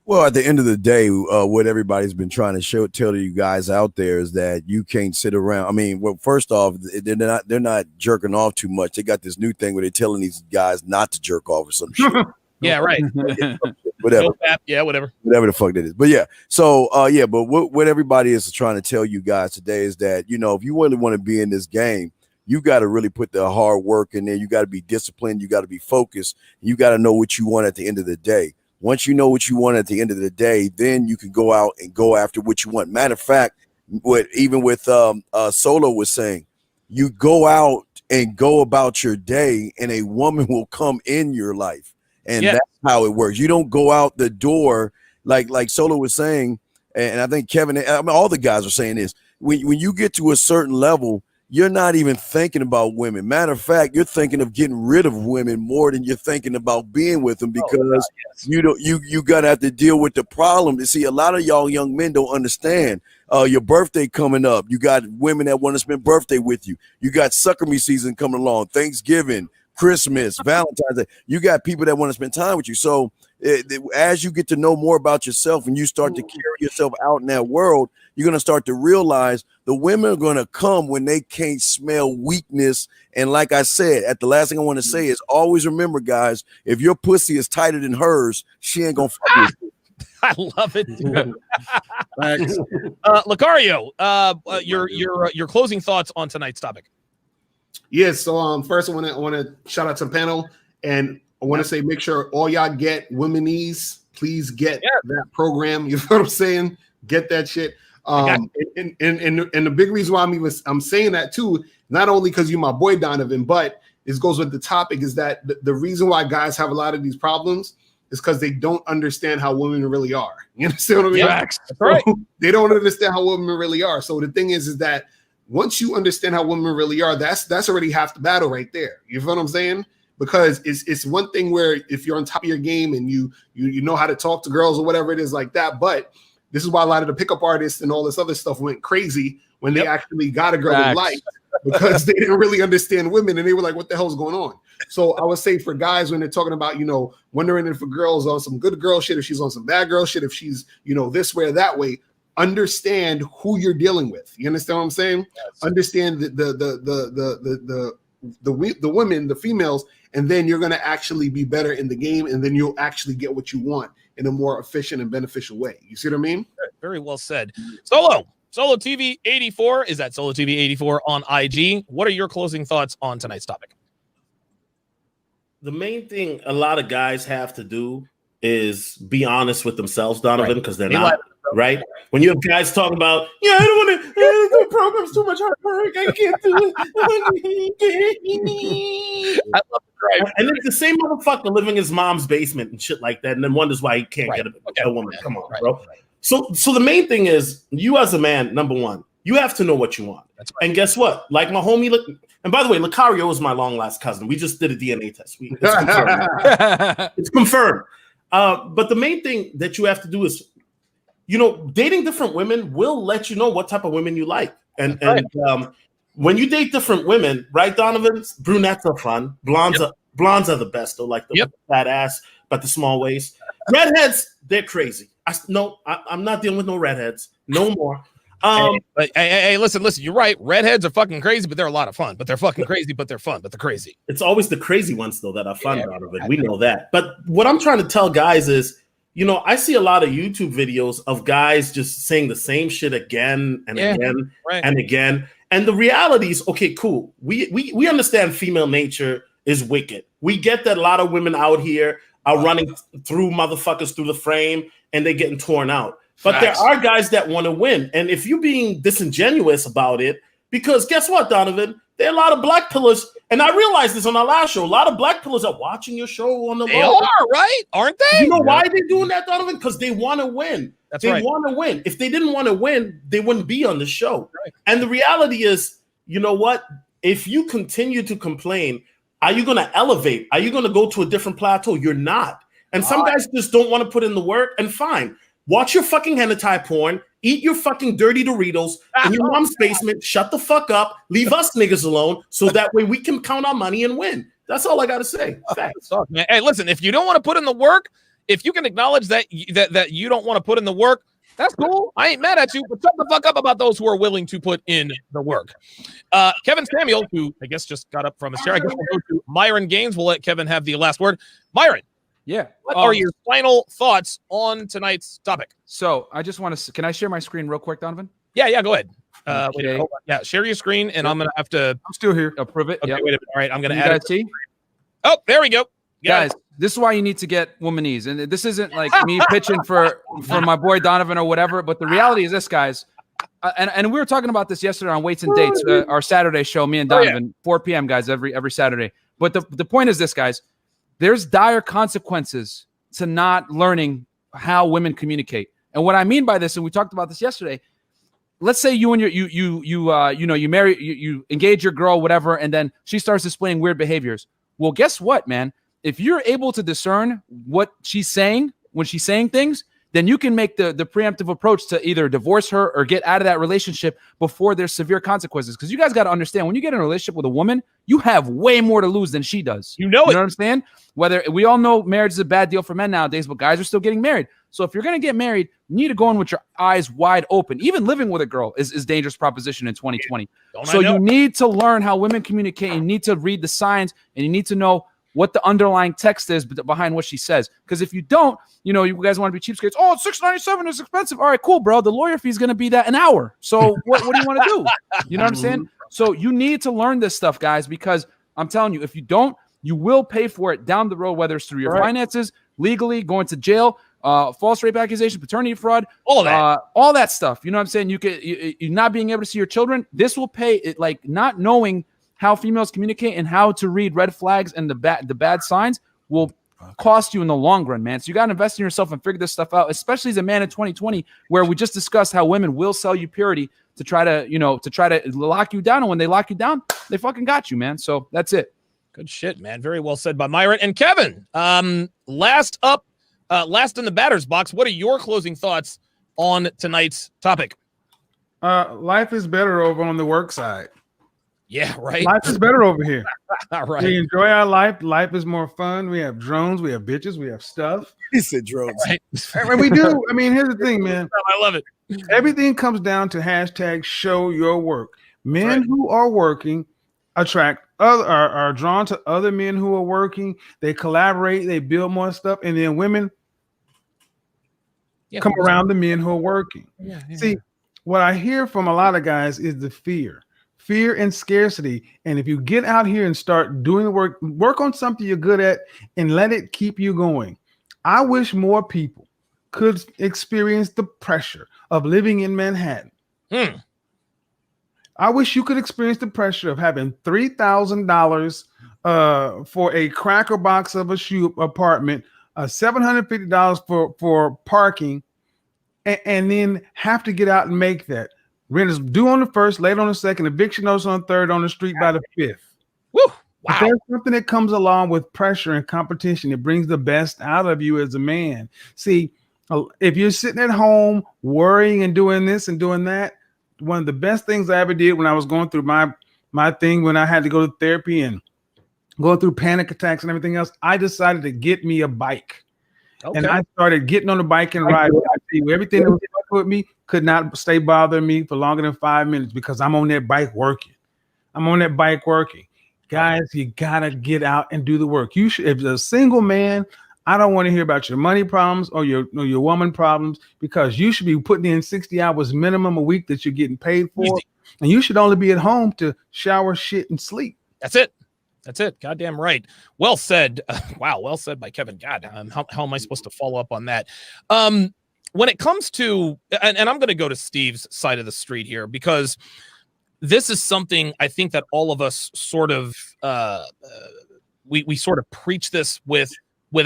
Well, at the end of the day, what everybody's been trying to tell you guys out there is that you can't sit around. I mean, well, first off, they're not jerking off too much. They got this new thing where they're telling these guys not to jerk off or some shit. Yeah, right. Whatever. Yeah, whatever the fuck that is. But yeah, so but what everybody is trying to tell you guys today is that if you really want to be in this game, you got to really put the hard work in there. You got to be disciplined. You got to be focused. You got to know what you want at the end of the day. Once you know what you want at the end of the day, then you can go out and go after what you want. Matter of fact, even with Solo was saying, you go out and go about your day, and a woman will come in your life. And that's how it works. You don't go out the door like Solo was saying, and I think Kevin, all the guys are saying this. When you get to a certain level, you're not even thinking about women. Matter of fact, you're thinking of getting rid of women more than you're thinking about being with them because you got to have to deal with the problem. You see, a lot of y'all young men don't understand. Your birthday coming up, you got women that want to spend birthday with you. You got sucker me season coming along, Thanksgiving, Christmas, Valentine's Day. You got people that want to spend time with you. So as you get to know more about yourself and you start to carry yourself out in that world, you're going to start to realize the women are going to come when they can't smell weakness. And like I said, the last thing I want to say is always remember, guys, if your pussy is tighter than hers, she ain't going to fuck with you. I love it. Locario, your closing thoughts on tonight's topic. Yes, so first I want to shout out to the panel, and I want to say make sure all y'all get Womenese. Please get that program. You know what I'm saying? Get that shit. And the big reason why I'm saying that too, not only because you're my boy Donovan, but this goes with the topic, is that the reason why guys have a lot of these problems is because they don't understand how women really are. You understand what I mean? Yeah, that's right. They don't understand how women really are. So the thing is that once you understand how women really are, that's already half the battle right there. You feel what I'm saying? Because it's one thing where if you're on top of your game and you know how to talk to girls or whatever it is like that, but this is why a lot of the pickup artists and all this other stuff went crazy when they actually got a girl they liked, because they didn't really understand women and they were like, what the hell's going on? So I would say for guys, when they're talking about, wondering if a girl's on some good girl shit, if she's on some bad girl shit, if she's, this way or that way, understand who you're dealing with. You understand what I'm saying? Yes. Understand the women, the females, and then you're going to actually be better in the game, and then you'll actually get what you want in a more efficient and beneficial way. You see what I mean? Very well said. Solo TV 84 is at Solo TV 84 on IG. What are your closing thoughts on tonight's topic? The main thing a lot of guys have to do is be honest with themselves, Donovan, because they're not. Right? When you have guys talking about, I don't want to, the program's too much hard work, I can't do it. I love it. And then the same motherfucker living in his mom's basement and shit like that, and then wonders why he can't get a woman. Come on, bro. Right. So the main thing is, you as a man, number one, you have to know what you want. That's right. And guess what? Like my homie, and by the way, Locario is my long lost cousin. We just did a DNA test. It's confirmed. It's confirmed. But the main thing that you have to do is, dating different women will let you know what type of women you like. And when you date different women, right, Donovan? Brunettes are fun. Blondes are Blondes are the best though, like the fat ass but the small waist. Redheads, they're crazy. I'm not dealing with no redheads no more. Hey, listen, you're right. Redheads are fucking crazy, but they're a lot of fun. But they're fucking crazy, but they're fun, but they're crazy. It's always the crazy ones though that are fun, Donovan. We know that. But what I'm trying to tell guys is, I see a lot of YouTube videos of guys just saying the same shit again and again and again. And the reality is, okay, cool. We understand female nature is wicked. We get that a lot of women out here are running through motherfuckers through the frame and they're getting torn out. But there are guys that want to win. And if you're being disingenuous about it, because guess what, Donovan? There are a lot of black pillars. And I realized this on our last show. A lot of black pillars are watching your show on the They are, right? Aren't they? You know why they're doing that, Donovan? Because they want to win. They want to win. If they didn't want to win, they wouldn't be on the show. Right. And the reality is, you know what? If you continue to complain, are you going to elevate? Are you going to go to a different plateau? You're not. And some guys just don't want to put in the work. And fine. Watch your fucking hentai porn, eat your fucking dirty Doritos in your mom's basement, shut the fuck up, leave us niggas alone so that way we can count our money and win. That's all I got to say. Thanks. Hey, listen, if you don't want to put in the work, if you can acknowledge that you don't want to put in the work, that's cool. I ain't mad at you, but shut the fuck up about those who are willing to put in the work. Kevin Samuel, who I guess just got up from his chair, I guess we'll go to Myron Gaines. We'll let Kevin have the last word. Myron. Yeah. What are your final thoughts on tonight's topic? So I just want to, can I share my screen real quick, Donovan? Yeah, go ahead. Okay. Hold on. Yeah, share your screen, and I'm going to have to. I'm still here. Approve it. Okay, wait a minute. All right, I'm going to add it. Guys see? Oh, there we go. Guys, this is why you need to get womanese. And this isn't like me pitching for my boy Donovan or whatever, but the reality is this, guys. And we were talking about this yesterday on Weights and Dates, our Saturday show, me and Donovan, 4 p.m., guys, every Saturday. But the point is this, guys. There's dire consequences to not learning how women communicate. And what I mean by this, and we talked about this yesterday, let's say you and you marry, you engage your girl, whatever, and then she starts displaying weird behaviors. Well, guess what, man? If you're able to discern what she's saying when she's saying things, then you can make the preemptive approach to either divorce her or get out of that relationship before there's severe consequences. Because you guys got to understand, when you get in a relationship with a woman, you have way more to lose than she does. You know what I'm saying? Whether we all know marriage is a bad deal for men nowadays, but guys are still getting married. So if you're going to get married, you need to go in with your eyes wide open. Even living with a girl is a dangerous proposition in 2020. So you need to learn how women communicate. You need to read the signs, and you need to know what the underlying text is behind what she says. Because if you don't, you guys want to be cheapskates. Oh, it's $6.97. It's expensive. All right, cool, bro. The lawyer fee is going to be that an hour. So what do you want to do? You know what I'm saying? So you need to learn this stuff, guys, because I'm telling you, if you don't, you will pay for it down the road, whether it's through your finances, legally, going to jail, false rape accusation, paternity fraud, all that stuff. You know what I'm saying? You're not being able to see your children. This will pay it, like not knowing how females communicate and how to read red flags and the bad signs will cost you in the long run, man. So you got to invest in yourself and figure this stuff out, especially as a man in 2020, where we just discussed how women will sell you purity to try to lock you down. And when they lock you down, they fucking got you, man. So that's it. Good shit, man. Very well said by Myron and Kevin. Last in the batter's box. What are your closing thoughts on tonight's topic? Life is better over on the work side. Yeah, right. Life is better over here. Right. We enjoy our life. Life is more fun. We have drones. We have bitches. We have stuff. He said drones. Right. And we do. I mean, here's the thing, man. I love it. Everything comes down to hashtag show your work. Men who are working are drawn to other men who are working. They collaborate. They build more stuff. And then women come around the men who are working. See, what I hear from a lot of guys is the fear and scarcity. And if you get out here and start doing the work on something you're good at and let it keep you going. I wish more people could experience the pressure of living in Manhattan. I wish you could experience the pressure of having $3,000 for a cracker box of a shoe apartment, $750 for parking, and then have to get out and make that. Rent is due on the 1st, late on the 2nd, eviction notice on the 3rd, on the street by the 5th. Woo! Wow. But there's something that comes along with pressure and competition. It brings the best out of you as a man. See, if you're sitting at home worrying and doing this and doing that, one of the best things I ever did when I was going through my thing, when I had to go to therapy and going through panic attacks and everything else, I decided to get me a bike. Okay. And I started getting on the bike and riding. I tell you, everything that was fucking with me could not stay bothering me for longer than 5 minutes because I'm on that bike working. Guys, you gotta get out and do the work. You should, if you're a single man, I don't want to hear about your money problems or your woman problems, because you should be putting in 60 hours minimum a week that you're getting paid for. Easy. And you should only be at home to shower, shit, and sleep. That's it. Goddamn right. Well said. Wow. Well said by Kevin. God, how am I supposed to follow up on that? When it comes to, and I'm going to go to Steve's side of the street here, because this is something I think that all of us sort of, we sort of preach this with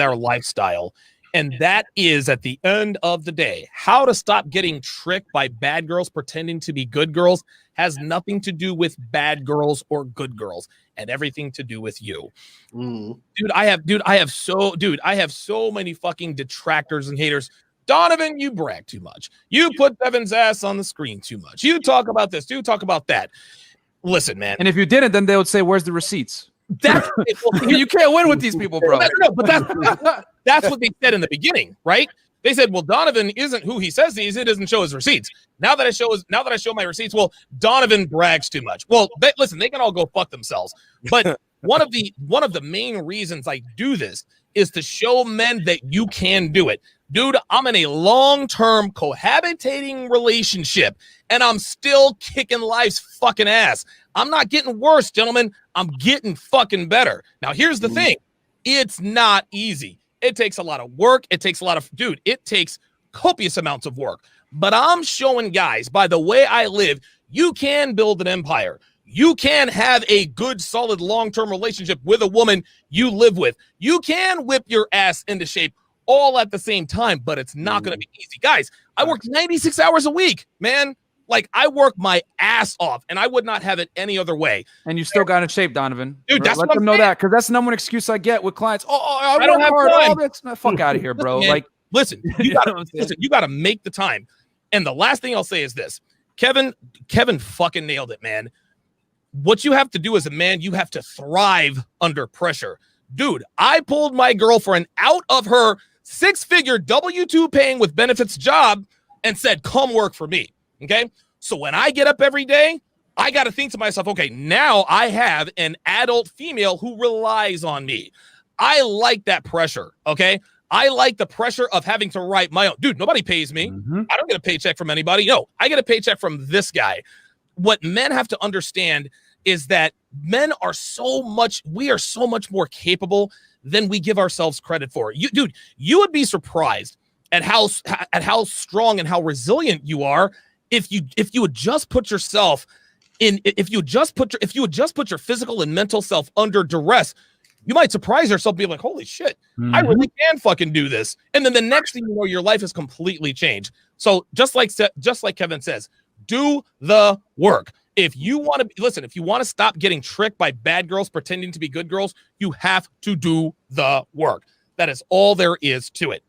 our lifestyle. And that is, at the end of the day, how to stop getting tricked by bad girls pretending to be good girls has nothing to do with bad girls or good girls, and everything to do with you. Dude, I have so many fucking detractors and haters. Donovan, you brag too much. You put Devin's ass on the screen too much. You talk about this, you talk about that. Listen, man. And if you didn't, then they would say, "Where's the receipts?" That's You can't win with these people, bro. No, but that's what they said in the beginning, right? They said, "Well, Donovan isn't who he says he is. It doesn't show his receipts." Now that I show my receipts, well, Donovan brags too much. Well, listen, they can all go fuck themselves. But one of the main reasons I do this is to show men that you can do it. Dude, I'm in a long-term cohabitating relationship, and I'm still kicking life's fucking ass. I'm not getting worse, gentlemen. I'm getting fucking better. Now, here's the thing. It's not easy. It takes a lot of work. It takes copious amounts of work. But I'm showing guys, by the way I live, you can build an empire. You can have a good, solid, long-term relationship with a woman you live with. You can whip your ass into shape all at the same time, but it's not going to be easy. Guys, I work 96 hours a week, man. Like, I work my ass off, and I would not have it any other way. And you still got in shape, Donovan. Dude, that's let what them I'm know saying. that, because that's the number one excuse I get with clients. I don't have hard. time. All this. Fuck out of here, bro. Man, Like, listen, you gotta make the time. And the last thing I'll say is this: Kevin fucking nailed it, man. What you have to do as a man, you have to thrive under pressure. Dude, I pulled my girlfriend out of her 6-figure W-2 paying with benefits job and said, "Come work for me." Okay. So when I get up every day, I got to think to myself, okay, now I have an adult female who relies on me. I like that pressure. Okay. I like the pressure of having to write my own. Dude, nobody pays me. I don't get a paycheck from anybody. No, I get a paycheck from this guy. What men have to understand is that we are so much more capable than we give ourselves credit for. You would be surprised at how strong and how resilient you are if you would just put yourself in, if you would just put your physical and mental self under duress. You might surprise yourself, be like, "Holy shit, I really can fucking do this." And then the next thing you know, your life has completely changed. So just like Kevin says, do the work. If you want to stop getting tricked by bad girls pretending to be good girls, you have to do the work. That is all there is to it.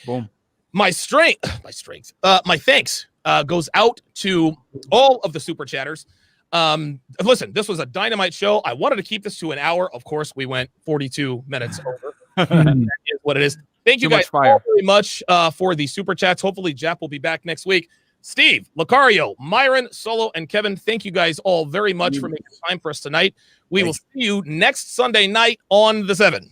Boom. My thanks goes out to all of the super chatters. Listen, this was a dynamite show. I wanted to keep this to an hour. Of course, we went 42 minutes over. That is what it is. Thank you guys all very much for the super chats. Hopefully, Jap will be back next week. Steve, Locario, Myron, Solo, and Kevin, thank you guys all very much for making time for us tonight. We will see you next Sunday night on the 7.